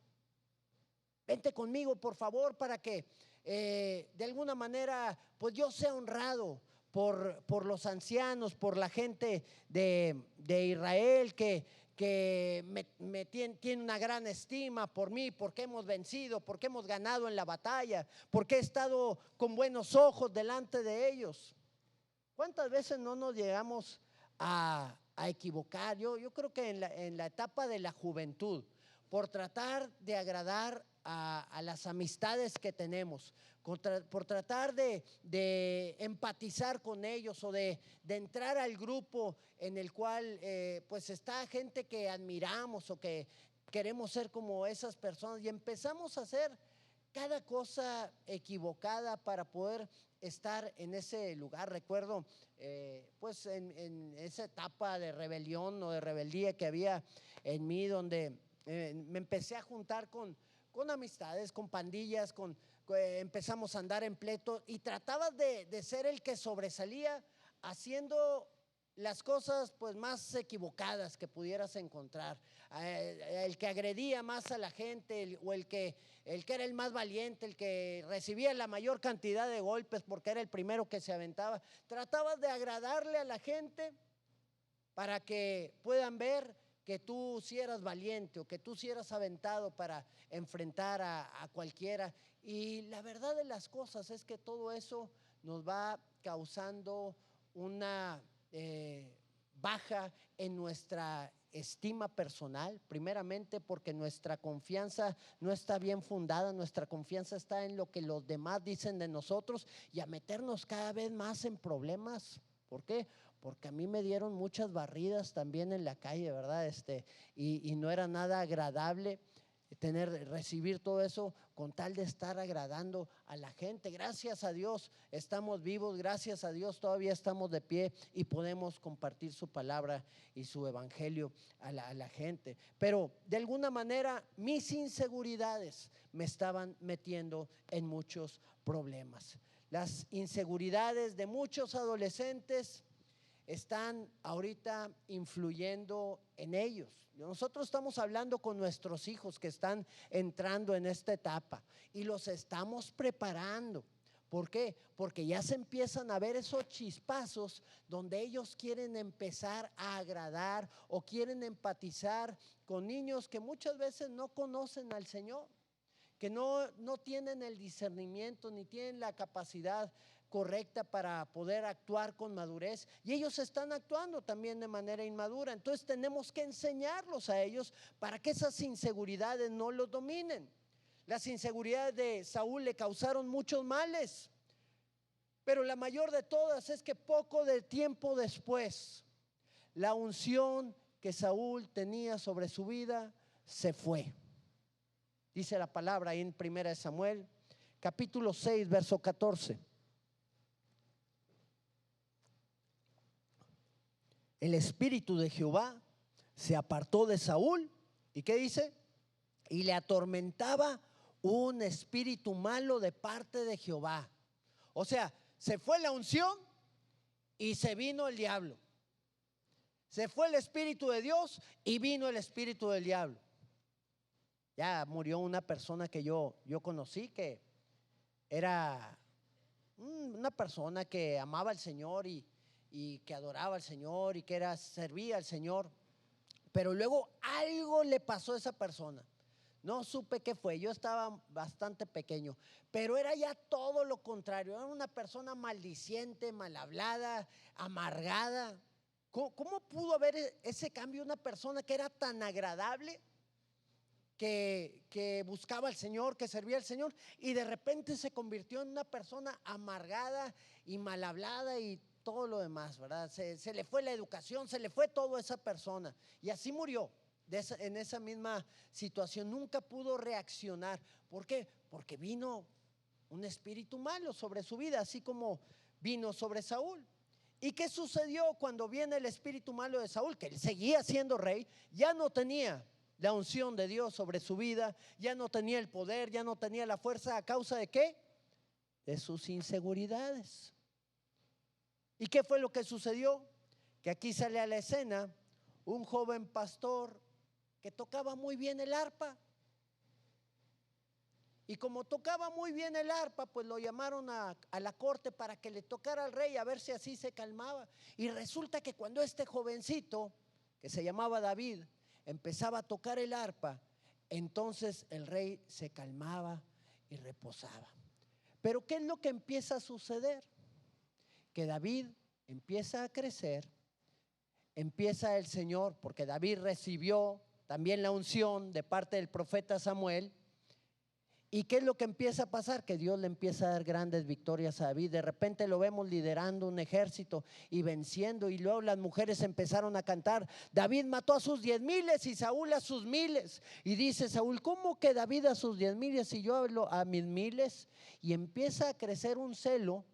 por favor, para que de alguna manera pues yo sea honrado por los ancianos, por la gente de Israel que me tiene una gran estima por mí, porque hemos vencido, porque hemos ganado en la batalla, porque he estado con buenos ojos delante de ellos. ¿Cuántas veces no nos llegamos a equivocar? Yo creo que en la etapa de la juventud, por tratar de agradar a las amistades que tenemos, por tratar de empatizar con ellos o de entrar al grupo en el cual pues está gente que admiramos o que queremos ser como esas personas, y empezamos a hacer cada cosa equivocada para poder estar en ese lugar. Recuerdo pues en esa etapa de rebelión o de rebeldía que había en mí, donde me empecé a juntar con amistades, con pandillas, empezamos a andar en pleito y trataba de ser el que sobresalía haciendo las cosas pues más equivocadas que pudieras encontrar, el que agredía más a la gente, o el que era el más valiente, el que recibía la mayor cantidad de golpes porque era el primero que se aventaba. Tratabas de agradarle a la gente para que puedan ver que tú sí eras valiente o que tú sí eras aventado para enfrentar a cualquiera. Y la verdad de las cosas es que todo eso nos va causando una baja en nuestra estima personal, primeramente porque nuestra confianza no está bien fundada, nuestra confianza está en lo que los demás dicen de nosotros, y a meternos cada vez más en problemas. ¿Por qué? Porque a mí me dieron muchas barridas también en la calle, ¿verdad? Y no era nada agradable. recibir todo eso con tal de estar agradando a la gente. Gracias a Dios estamos vivos, gracias a Dios todavía estamos de pie y podemos compartir su palabra y su evangelio a la gente. Pero de alguna manera mis inseguridades me estaban metiendo en muchos problemas. Las inseguridades de muchos adolescentes están ahorita influyendo en ellos. Nosotros estamos hablando con nuestros hijos que están entrando en esta etapa y los estamos preparando. ¿Por qué? Porque ya se empiezan a ver esos chispazos donde ellos quieren empezar a agradar o quieren empatizar con niños que muchas veces no conocen al Señor, que no tienen el discernimiento ni tienen la capacidad correcta para poder actuar con madurez, y ellos están actuando también de manera inmadura. Entonces tenemos que enseñarlos a ellos para que esas inseguridades no los dominen. Las inseguridades de Saúl le causaron muchos males, pero la mayor de todas es que poco de tiempo después, la unción que Saúl tenía sobre su vida se fue. Dice la palabra ahí en 1 Samuel, capítulo 6, verso 14. El espíritu de Jehová se apartó de Saúl. ¿Y qué dice? Y le atormentaba un espíritu malo de parte de Jehová. O sea, se fue la unción y se vino el diablo. Se fue el espíritu de Dios y vino el espíritu del diablo. Ya murió una persona que yo conocí, que era una persona que amaba al Señor y que adoraba al Señor y que servía al Señor, pero luego algo le pasó a esa persona. No supe qué fue, yo estaba bastante pequeño, pero era ya todo lo contrario. Era una persona maldiciente, mal hablada, amargada. ¿Cómo pudo haber ese cambio? Una persona que era tan agradable, que buscaba al Señor, que servía al Señor, y de repente se convirtió en una persona amargada y mal hablada y todo lo demás, ¿verdad? Se le fue la educación, se le fue todo a esa persona y así murió en esa misma situación. Nunca pudo reaccionar. ¿Por qué? Porque vino un espíritu malo sobre su vida, así como vino sobre Saúl. ¿Y qué sucedió cuando viene el espíritu malo de Saúl? Que él seguía siendo rey, ya no tenía la unción de Dios sobre su vida, ya no tenía el poder, ya no tenía la fuerza. ¿A causa de qué? De sus inseguridades. ¿Y qué fue lo que sucedió? Que aquí sale a la escena un joven pastor que tocaba muy bien el arpa. Y como tocaba muy bien el arpa, pues lo llamaron a la corte para que le tocara al rey, a ver si así se calmaba. Y resulta que cuando este jovencito, que se llamaba David, empezaba a tocar el arpa, entonces el rey se calmaba y reposaba. Pero ¿qué es lo que empieza a suceder? Que David empieza a crecer, empieza el Señor, porque David recibió también la unción de parte del profeta Samuel. ¿Y qué es lo que empieza a pasar? Que Dios le empieza a dar grandes victorias a David. De repente lo vemos liderando un ejército y venciendo, y luego las mujeres empezaron a cantar: David mató a sus 10,000 y Saúl a sus 1,000. Y dice Saúl: ¿cómo que David a sus 10,000 y yo a mis 1,000? Y empieza a crecer un celo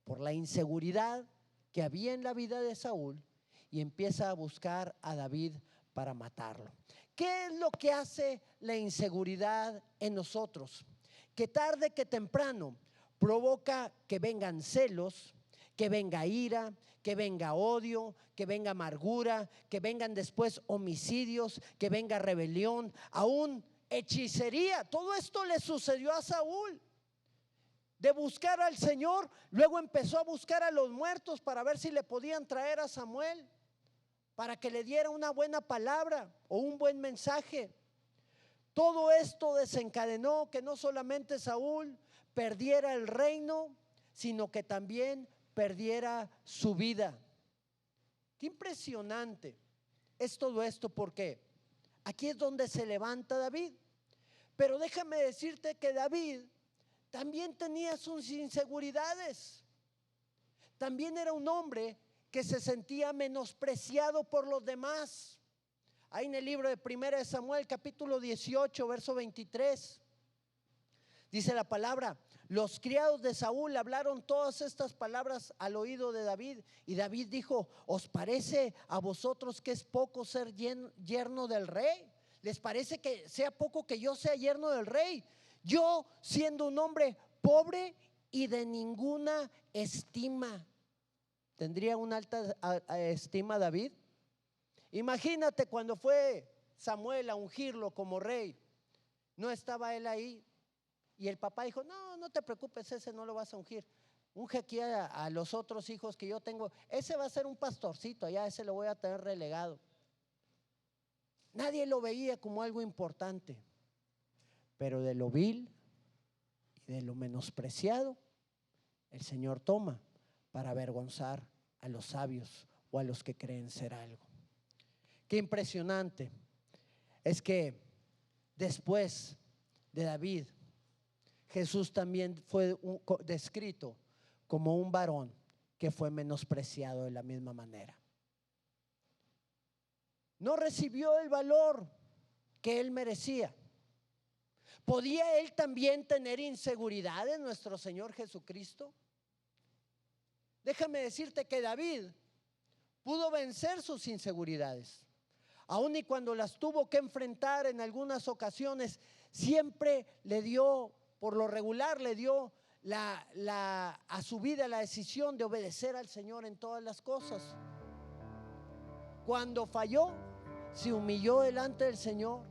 por la inseguridad que había en la vida de Saúl, y empieza a buscar a David para matarlo. ¿Qué es lo que hace la inseguridad en nosotros? Que tarde que temprano provoca que vengan celos, que venga ira, que venga odio, que venga amargura, que vengan después homicidios, que venga rebelión, aún hechicería. Todo esto le sucedió a Saúl. De buscar al Señor, luego empezó a buscar a los muertos para ver si le podían traer a Samuel, para que le diera una buena palabra o un buen mensaje. Todo esto desencadenó que no solamente Saúl perdiera el reino, sino que también perdiera su vida. Qué impresionante es todo esto, porque aquí es donde se levanta David. Pero déjame decirte que David también tenía sus inseguridades. También era un hombre que se sentía menospreciado por los demás. Ahí en el libro de 1 de Samuel, capítulo 18, verso 23, dice la palabra: los criados de Saúl hablaron todas estas palabras al oído de David, y David dijo: ¿os parece a vosotros que es poco ser yerno del rey? ¿Les parece que sea poco que yo sea yerno del rey? Yo, siendo un hombre pobre y de ninguna estima. ¿Tendría una alta estima David? Imagínate cuando fue Samuel a ungirlo como rey, no estaba él ahí, y el papá dijo: no, no te preocupes, ese no lo vas a ungir. Unge aquí a los otros hijos que yo tengo. Ese va a ser un pastorcito allá, ese lo voy a tener relegado. Nadie lo veía como algo importante, pero de lo vil y de lo menospreciado, el Señor toma para avergonzar a los sabios o a los que creen ser algo. Qué impresionante es que después de David, Jesús también fue descrito como un varón que fue menospreciado de la misma manera. No recibió el valor que él merecía. ¿Podía él también tener inseguridad en nuestro Señor Jesucristo? Déjame decirte que David pudo vencer sus inseguridades. Aun y cuando las tuvo que enfrentar en algunas ocasiones, siempre le dio, por lo regular, le dio a su vida la decisión de obedecer al Señor en todas las cosas. Cuando falló, se humilló delante del Señor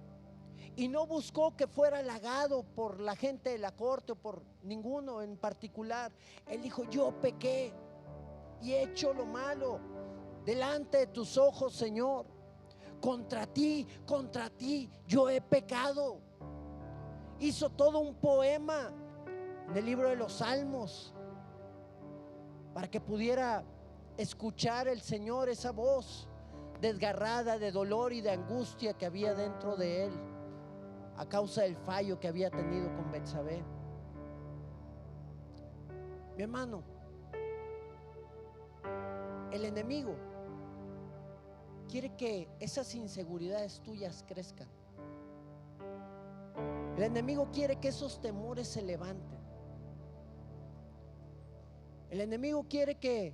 y no buscó que fuera halagado por la gente de la corte o por ninguno en particular. Él dijo: yo pequé y he hecho lo malo delante de tus ojos, Señor. Contra ti yo he pecado. Hizo todo un poema en el libro de los Salmos para que pudiera escuchar el Señor esa voz desgarrada de dolor y de angustia que había dentro de él a causa del fallo que había tenido con Betsabé. Mi hermano, el enemigo quiere que esas inseguridades tuyas crezcan. El enemigo quiere que esos temores se levanten. El enemigo quiere que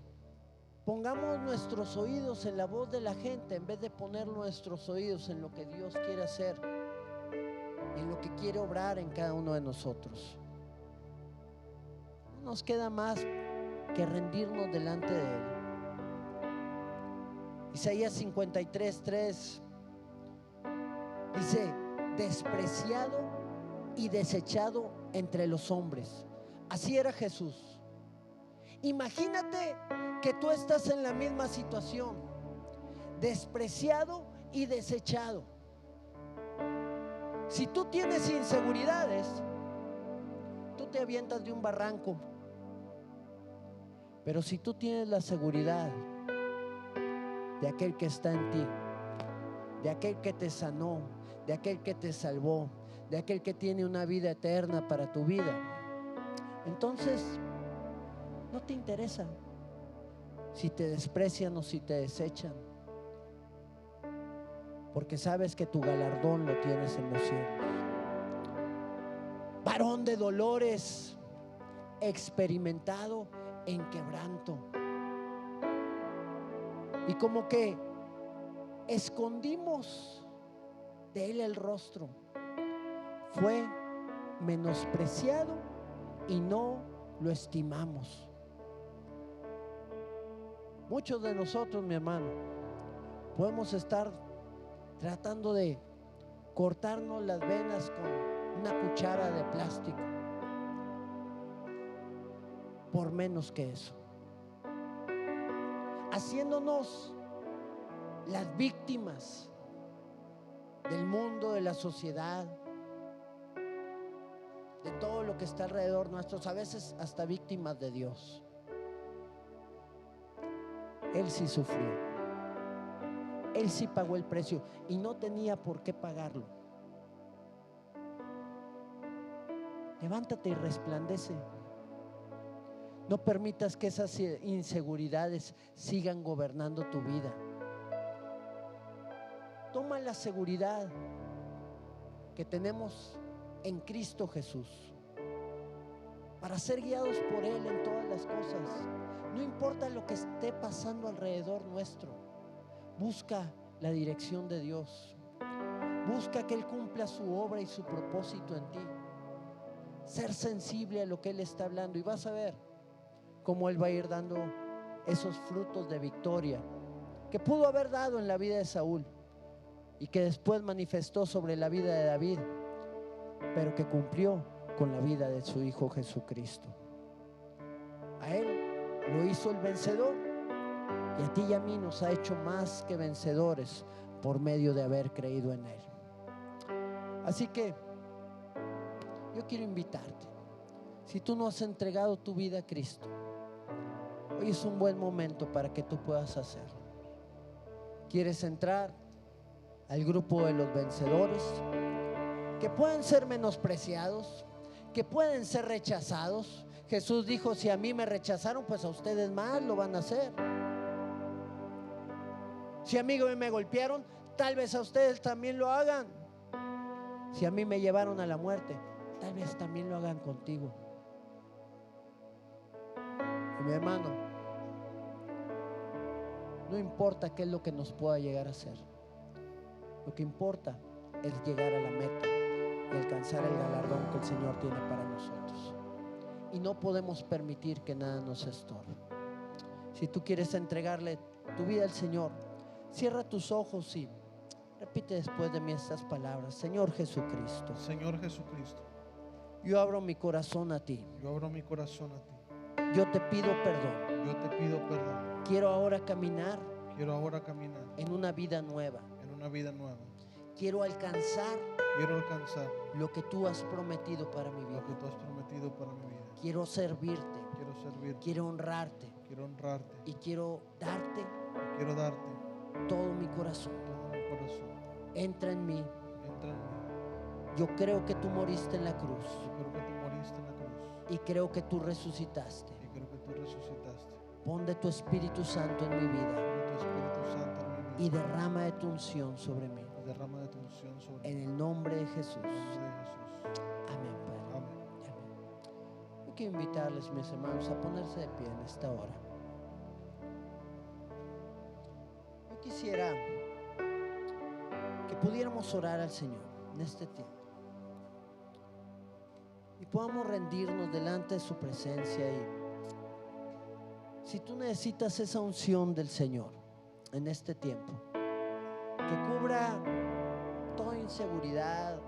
pongamos nuestros oídos en la voz de la gente en vez de poner nuestros oídos en lo que Dios quiere hacer y en lo que quiere obrar en cada uno de nosotros. No nos queda más que rendirnos delante de Él. Isaías 53:3 dice: despreciado y desechado entre los hombres. Así era Jesús. Imagínate que tú estás en la misma situación, despreciado y desechado. Si tú tienes inseguridades, tú te avientas de un barranco. Pero si tú tienes la seguridad de aquel que está en ti, de aquel que te sanó, de aquel que te salvó, de aquel que tiene una vida eterna para tu vida, entonces no te interesa si te desprecian o si te desechan, porque sabes que tu galardón lo tienes en los cielos. Varón de dolores, experimentado en quebranto. Y como que escondimos de él el rostro. Fue menospreciado y no lo estimamos. Muchos de nosotros, mi hermano, podemos estar tratando de cortarnos las venas con una cuchara de plástico por menos que eso, haciéndonos las víctimas del mundo, de la sociedad, de todo lo que está alrededor nuestro, a veces hasta víctimas de Dios. Él sí sufrió, Él sí pagó el precio y no tenía por qué pagarlo. Levántate y resplandece. No permitas que esas inseguridades sigan gobernando tu vida. toma la seguridad que tenemos en Cristo Jesús para ser guiados por Él en todas las cosas. No importa lo que esté pasando alrededor nuestro, busca la dirección de Dios. Busca que Él cumpla su obra y su propósito en ti. Ser sensible a lo que Él está hablando, y vas a ver cómo Él va a ir dando esos frutos de victoria que pudo haber dado en la vida de Saúl y que después manifestó sobre la vida de David, pero que cumplió con la vida de su Hijo Jesucristo. A Él lo hizo el vencedor, y a ti y a mí nos ha hecho más que vencedores por medio de haber creído en Él. Así que yo quiero invitarte, si tú no has entregado tu vida a Cristo, hoy es un buen momento para que tú puedas hacerlo. ¿Quieres entrar al grupo de los vencedores, que pueden ser menospreciados, que pueden ser rechazados? Jesús dijo: si a mí me rechazaron, pues a ustedes más lo van a hacer. Si a mí me golpearon, tal vez a ustedes también lo hagan. Si a mí me llevaron a la muerte, tal vez también lo hagan contigo. Y mi hermano, no importa qué es lo que nos pueda llegar a hacer. Lo que importa es llegar a la meta y alcanzar el galardón que el Señor tiene para nosotros. Y no podemos permitir que nada nos estorbe. Si tú quieres entregarle tu vida al Señor, cierra tus ojos y repite después de mí estas palabras: Señor Jesucristo, Señor Jesucristo, yo abro mi corazón a ti. yo abro mi corazón a ti. Yo te pido perdón. Yo te pido perdón. Quiero ahora caminar Quiero ahora caminar en una vida nueva. en una vida nueva. Quiero alcanzar Quiero alcanzar lo que tú has prometido para mi vida. lo que tú has prometido para mi vida. Quiero servirte, Quiero servirte. quiero honrarte Quiero honrarte. y quiero darte Quiero darte todo mi corazón. todo mi corazón. Entra en mí. Entra en mí. Yo creo que tú moriste en la cruz Yo creo que tú moriste en la cruz y creo que tú resucitaste. y creo que tú resucitaste. Pon de tu Espíritu Santo en mi vida Pon tu Espíritu Santo en mi y vida derrama de tu unción sobre mí. y derrama de tu unción sobre En mí. el nombre de Jesús. En el nombre de Jesús. Amén, Padre. Amén. Amén. Yo quiero invitarles, mis hermanos, a ponerse de pie en esta hora. Yo quisiera que pudiéramos orar al Señor en este tiempo y podamos rendirnos delante de su presencia. Y si tú necesitas esa unción del Señor en este tiempo, que cubra toda inseguridad,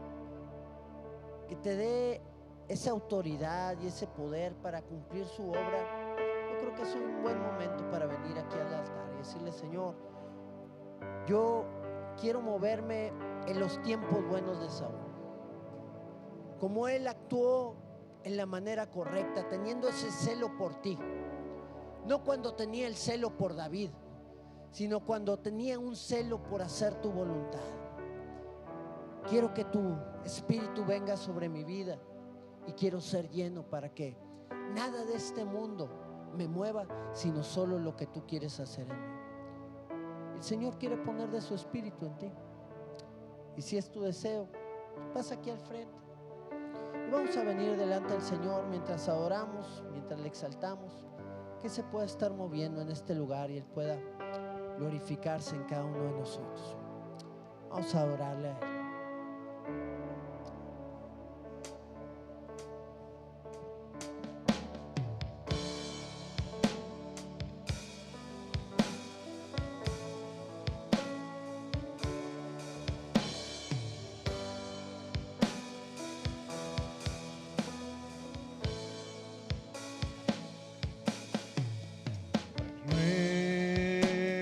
que te dé esa autoridad y ese poder para cumplir su obra, yo creo que es un buen momento para venir aquí al altar y decirle: Señor, yo quiero moverme en los tiempos buenos de Saúl, como él actuó en la manera correcta, teniendo ese celo por ti. No cuando tenía el celo por David, sino cuando tenía un celo por hacer tu voluntad. Quiero que tu Espíritu venga sobre mi vida y quiero ser lleno para que nada de este mundo me mueva, sino solo lo que tú quieres hacer en mí. El Señor quiere poner de su Espíritu en ti. Y si es tu deseo, pasa aquí al frente. Y vamos a venir delante del Señor mientras adoramos, mientras le exaltamos, que se pueda estar moviendo en este lugar y Él pueda glorificarse en cada uno de nosotros. Vamos a adorarle a Él.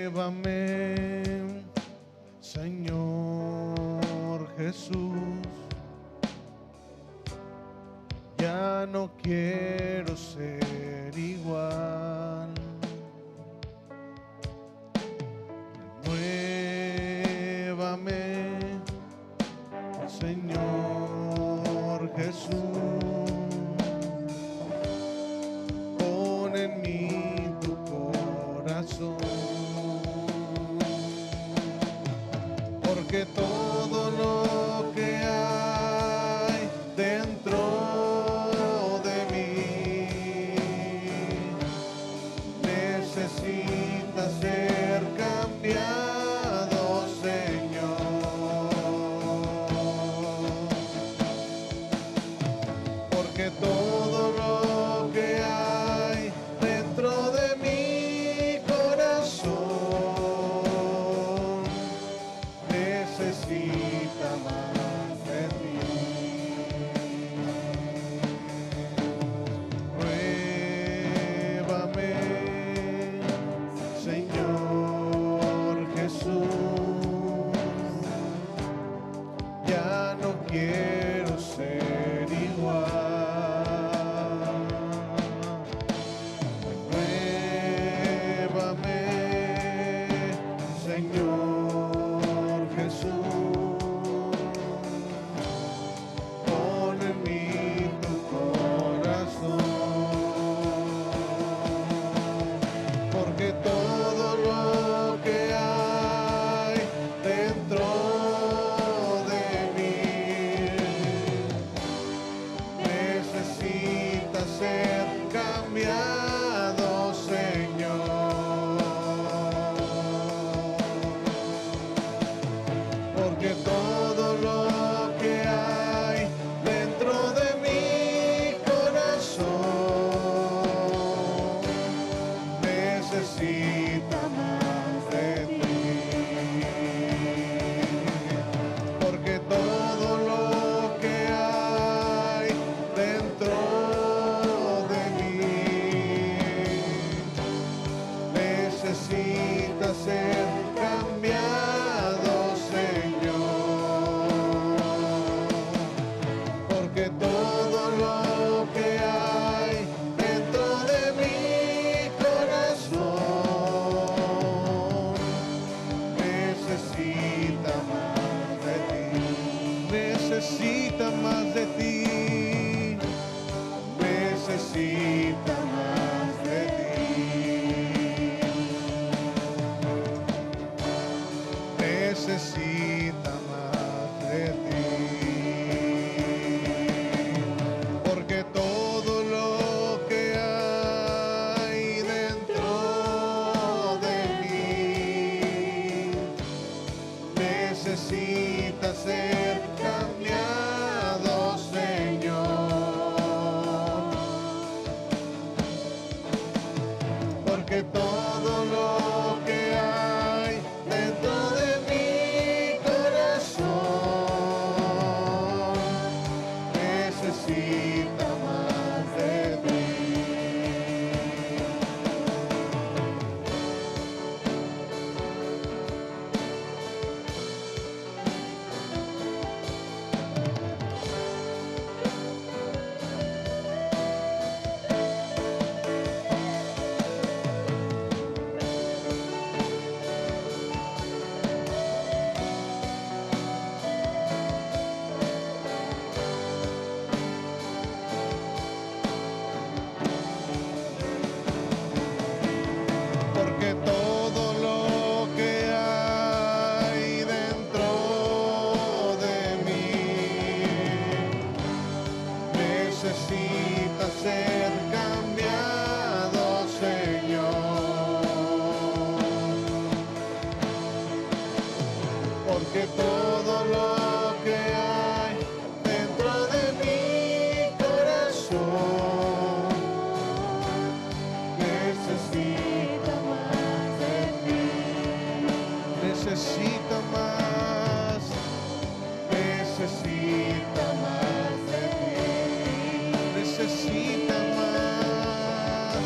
Muévame, Señor Jesús. Ya no quiero ser igual. Muévame, Señor Jesús. Pon en mí tu corazón. porque todo lo que hay dentro de mí necesita ser cambiado, Señor, porque todo lo que hay dentro de mi corazón necesita más de ti. Pruébame, Señor Jesús, ya no quiero ser igual. Pruébame, Señor Jesús, pon en mí tu corazón, porque todo lo que hay dentro de mí necesita ser cambiado, Señor, porque todo lo que hay dentro de mi corazón necesita más de ti, porque todo lo que hay dentro de mí necesita ser cambiado, Señor, porque todo lo que hay dentro de mi corazón necesita más de ti, necesita más de ti, necesita más de ti, necesita más de ti, porque todo lo que hay dentro de mí necesita ser cambiado, Señor, porque todo lo que hay dentro de mi corazón necesita más de ti, porque todo lo que hay dentro de mí necesita ser cambiado, Señor, porque todo lo que hay dentro de mi corazón necesita más de ti, necesita más, necesita más de ti, necesita más,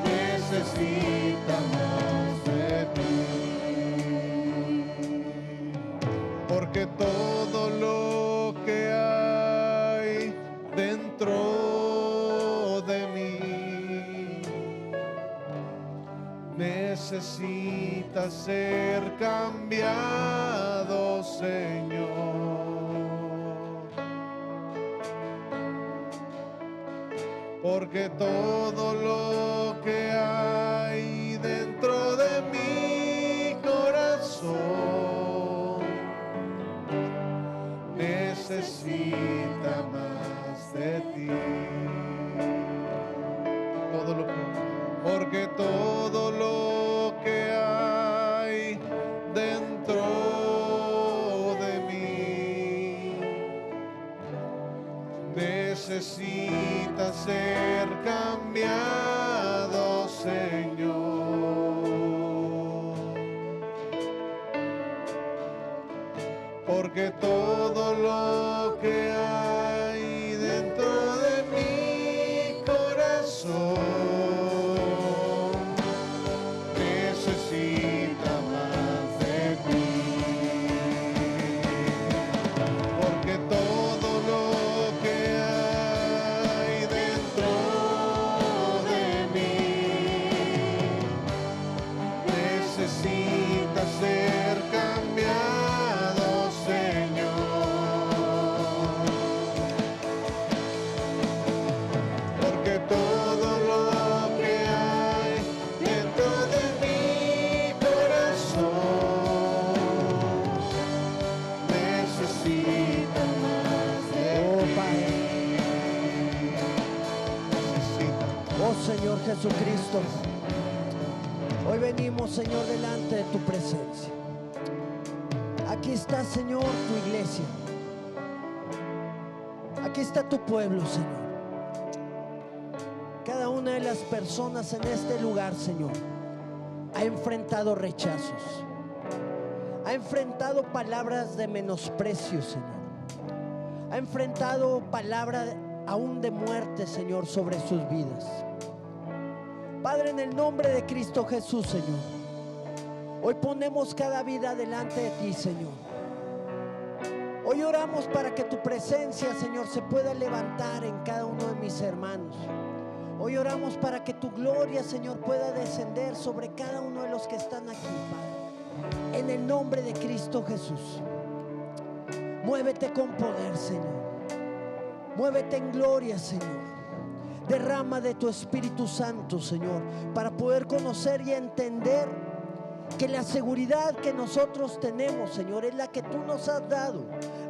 necesita más de ti, porque todo lo que hay dentro de mí necesita ser cambiado, Señor, porque todo lo que hay dentro de mi corazón necesita más de ti. Todo lo que, porque todo lo que hay dentro de mí necesita ser cambiado, Señor. Porque todo lo que hay dentro de mi corazón necesita más de ti. Porque todo lo que hay dentro de mí necesita ser cambiado, Señor. Porque todo lo que hay dentro de mi corazón necesita más de Oh, ti. Padre. Necesita. Oh Señor Jesucristo, hoy venimos, Señor, delante de tu presencia. Aquí está, Señor, tu iglesia. Aquí está tu pueblo, Señor. Cada una de las personas en este lugar, Señor, ha enfrentado rechazos, ha enfrentado palabras de menosprecio, Señor, ha enfrentado palabras aún de muerte, Señor, sobre sus vidas. Padre, en el nombre de Cristo Jesús, Señor, hoy ponemos cada vida delante de ti, Señor. Hoy oramos para que tu presencia, Señor, se pueda levantar en cada uno de mis hermanos. Hoy oramos para que tu gloria, Señor, pueda descender sobre cada uno de los que están aquí, Padre. En el nombre de Cristo Jesús. Muévete con poder, Señor. Muévete en gloria, Señor. Derrama de tu Espíritu Santo, Señor, para poder conocer y entender que la seguridad que nosotros tenemos, Señor, es la que tú nos has dado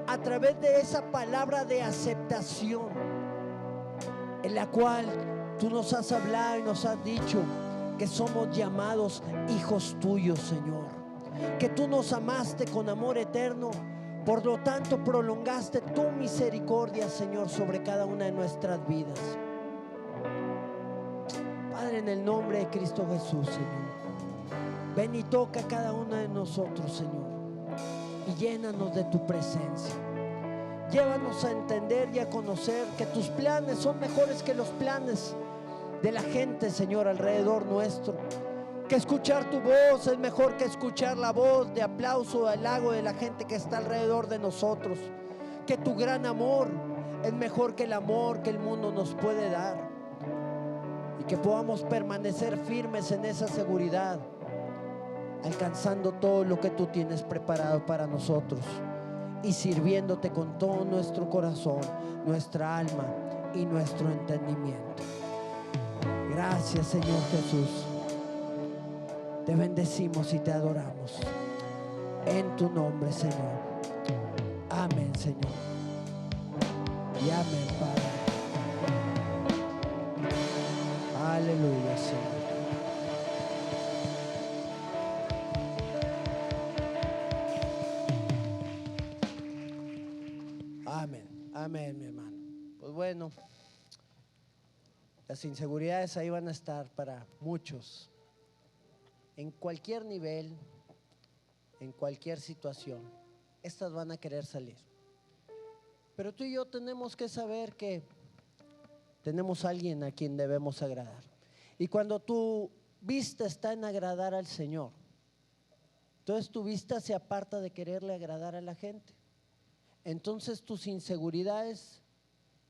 a través de esa palabra de aceptación, en la cual tú nos has hablado y nos has dicho que somos llamados hijos tuyos, Señor, que tú nos amaste con amor eterno. Por lo tanto, prolongaste tu misericordia, Señor, sobre cada una de nuestras vidas. Padre, en el nombre de Cristo Jesús, Señor, ven y toca a cada uno de nosotros, Señor, y llénanos de tu presencia. Llévanos a entender y a conocer que tus planes son mejores que los planes de la gente, Señor, alrededor nuestro. Que escuchar tu voz es mejor que escuchar la voz de aplauso, de halago de la gente que está alrededor de nosotros. Que tu gran amor es mejor que el amor que el mundo nos puede dar. Y que podamos permanecer firmes en esa seguridad, alcanzando todo lo que tú tienes preparado para nosotros y sirviéndote con todo nuestro corazón, nuestra alma y nuestro entendimiento. Gracias, Señor Jesús. Te bendecimos y te adoramos en tu nombre, Señor. Amén, Señor. Y amén, Padre. Aleluya, Señor. Amén, amén, mi hermano. Pues bueno, las inseguridades ahí van a estar para muchos, en cualquier nivel, en cualquier situación. Estas van a querer salir. Pero tú y yo tenemos que saber que tenemos a alguien a quien debemos agradar. Y cuando tu vista está en agradar al Señor, entonces tu vista se aparta de quererle agradar a la gente. Entonces tus inseguridades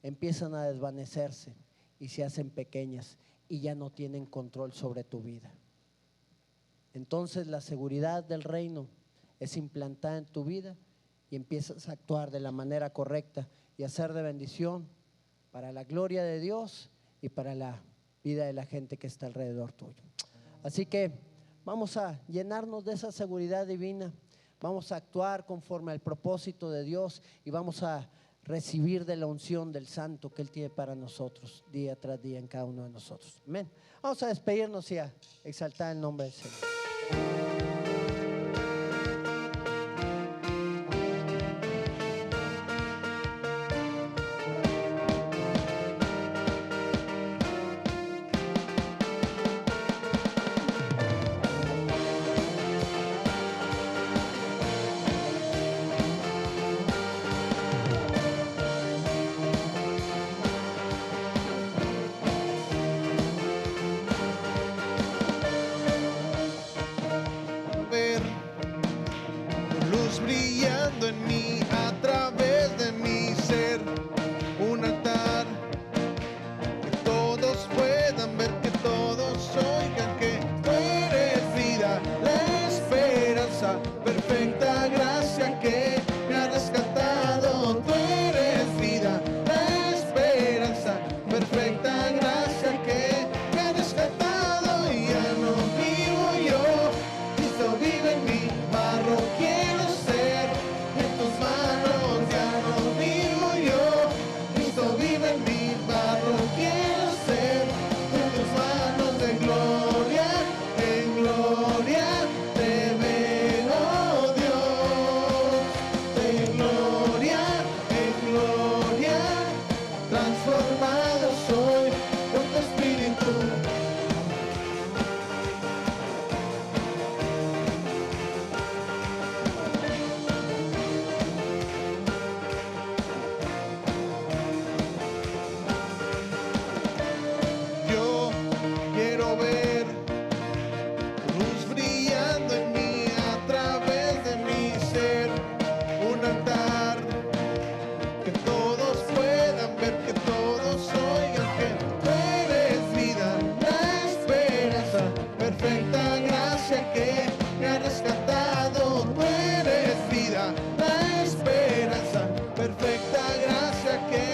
empiezan a desvanecerse y se hacen pequeñas y ya no tienen control sobre tu vida. Entonces la seguridad del reino es implantada en tu vida y empiezas a actuar de la manera correcta y a ser de bendición para la gloria de Dios y para la vida de la gente que está alrededor tuyo. Así que vamos a llenarnos de esa seguridad divina, vamos a actuar conforme al propósito de Dios y vamos a recibir de la unción del Santo que Él tiene para nosotros, día tras día en cada uno de nosotros. Amén. Vamos a despedirnos y a exaltar el nombre del Señor. Ver tu luz brillando en mí a través de mi ser, un altar que todos puedan ver, que todos oigan que tú eres vida, la esperanza, perfecta gracia que me ha rescatado. Tú eres vida, la esperanza, perfecta gracia que me ha rescatado. Y ya no vivo yo, Cristo vive en mí, barro quiero ser en tus manos. Ya no vivo yo, Cristo vive en mí, barro quiero ser en tus manos. De gloria en gloria te veo, Dios, de gloria en gloria, transformado soy por tu Espíritu. Yo quiero ver tu luz brillando en mí a través de mi ser, un altar que todos puedan ver, que todos oigan que tú eres vida, la esperanza, perfecta gracia que me ha rescatado. Tú eres vida, la esperanza, perfecta gracia que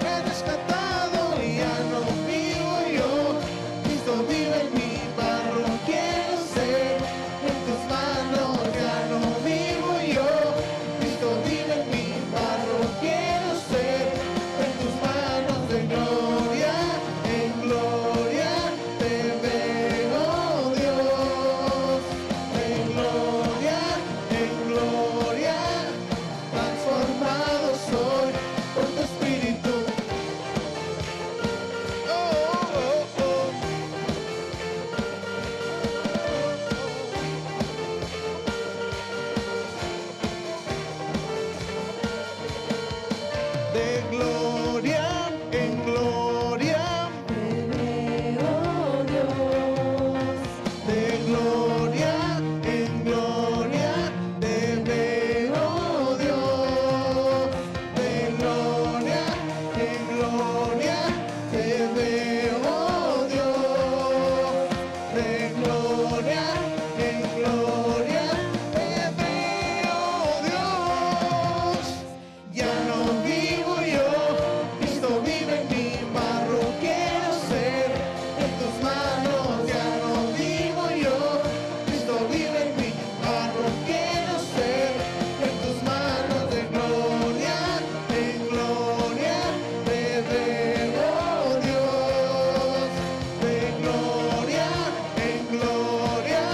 me ha rescatado. Y ya no vivo yo, Cristo vive en mí, barro quiero ser en tus manos. Ya no vivo yo, Cristo vive en mí, barro quiero ser en tus manos. De gloria en gloria te veo, Dios, de gloria en gloria, transformado soy por tu Espíritu. Oh, oh, oh. De gloria en gloria, Oh Dios, de gloria en gloria te veo, Dios, de gloria en gloria te veo, Dios, de gloria en gloria te veo, Dios. Ya no vivo yo, Cristo vive en mí, barro quiero ser en tus manos. Ya no vivo yo, Cristo vive en mí, barro quiero ser en tus manos. De gloria en gloria te veo, Dios, de gloria en gloria,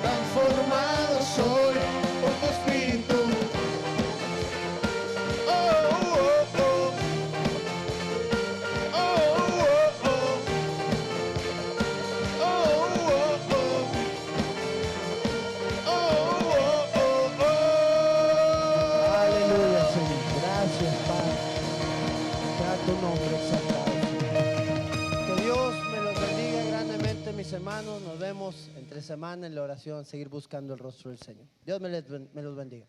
transformado soy por tu Espíritu. Oh, oh, oh. Oh, oh, oh. Oh, oh, oh. Oh, oh, oh. Aleluya, Señor. Gracias, Padre. Sea tu nombre exaltado. Que Dios me los bendiga grandemente, mis hermanos. Nos vemos entre semana en la oración, seguir buscando el rostro del Señor. Dios me los bendiga.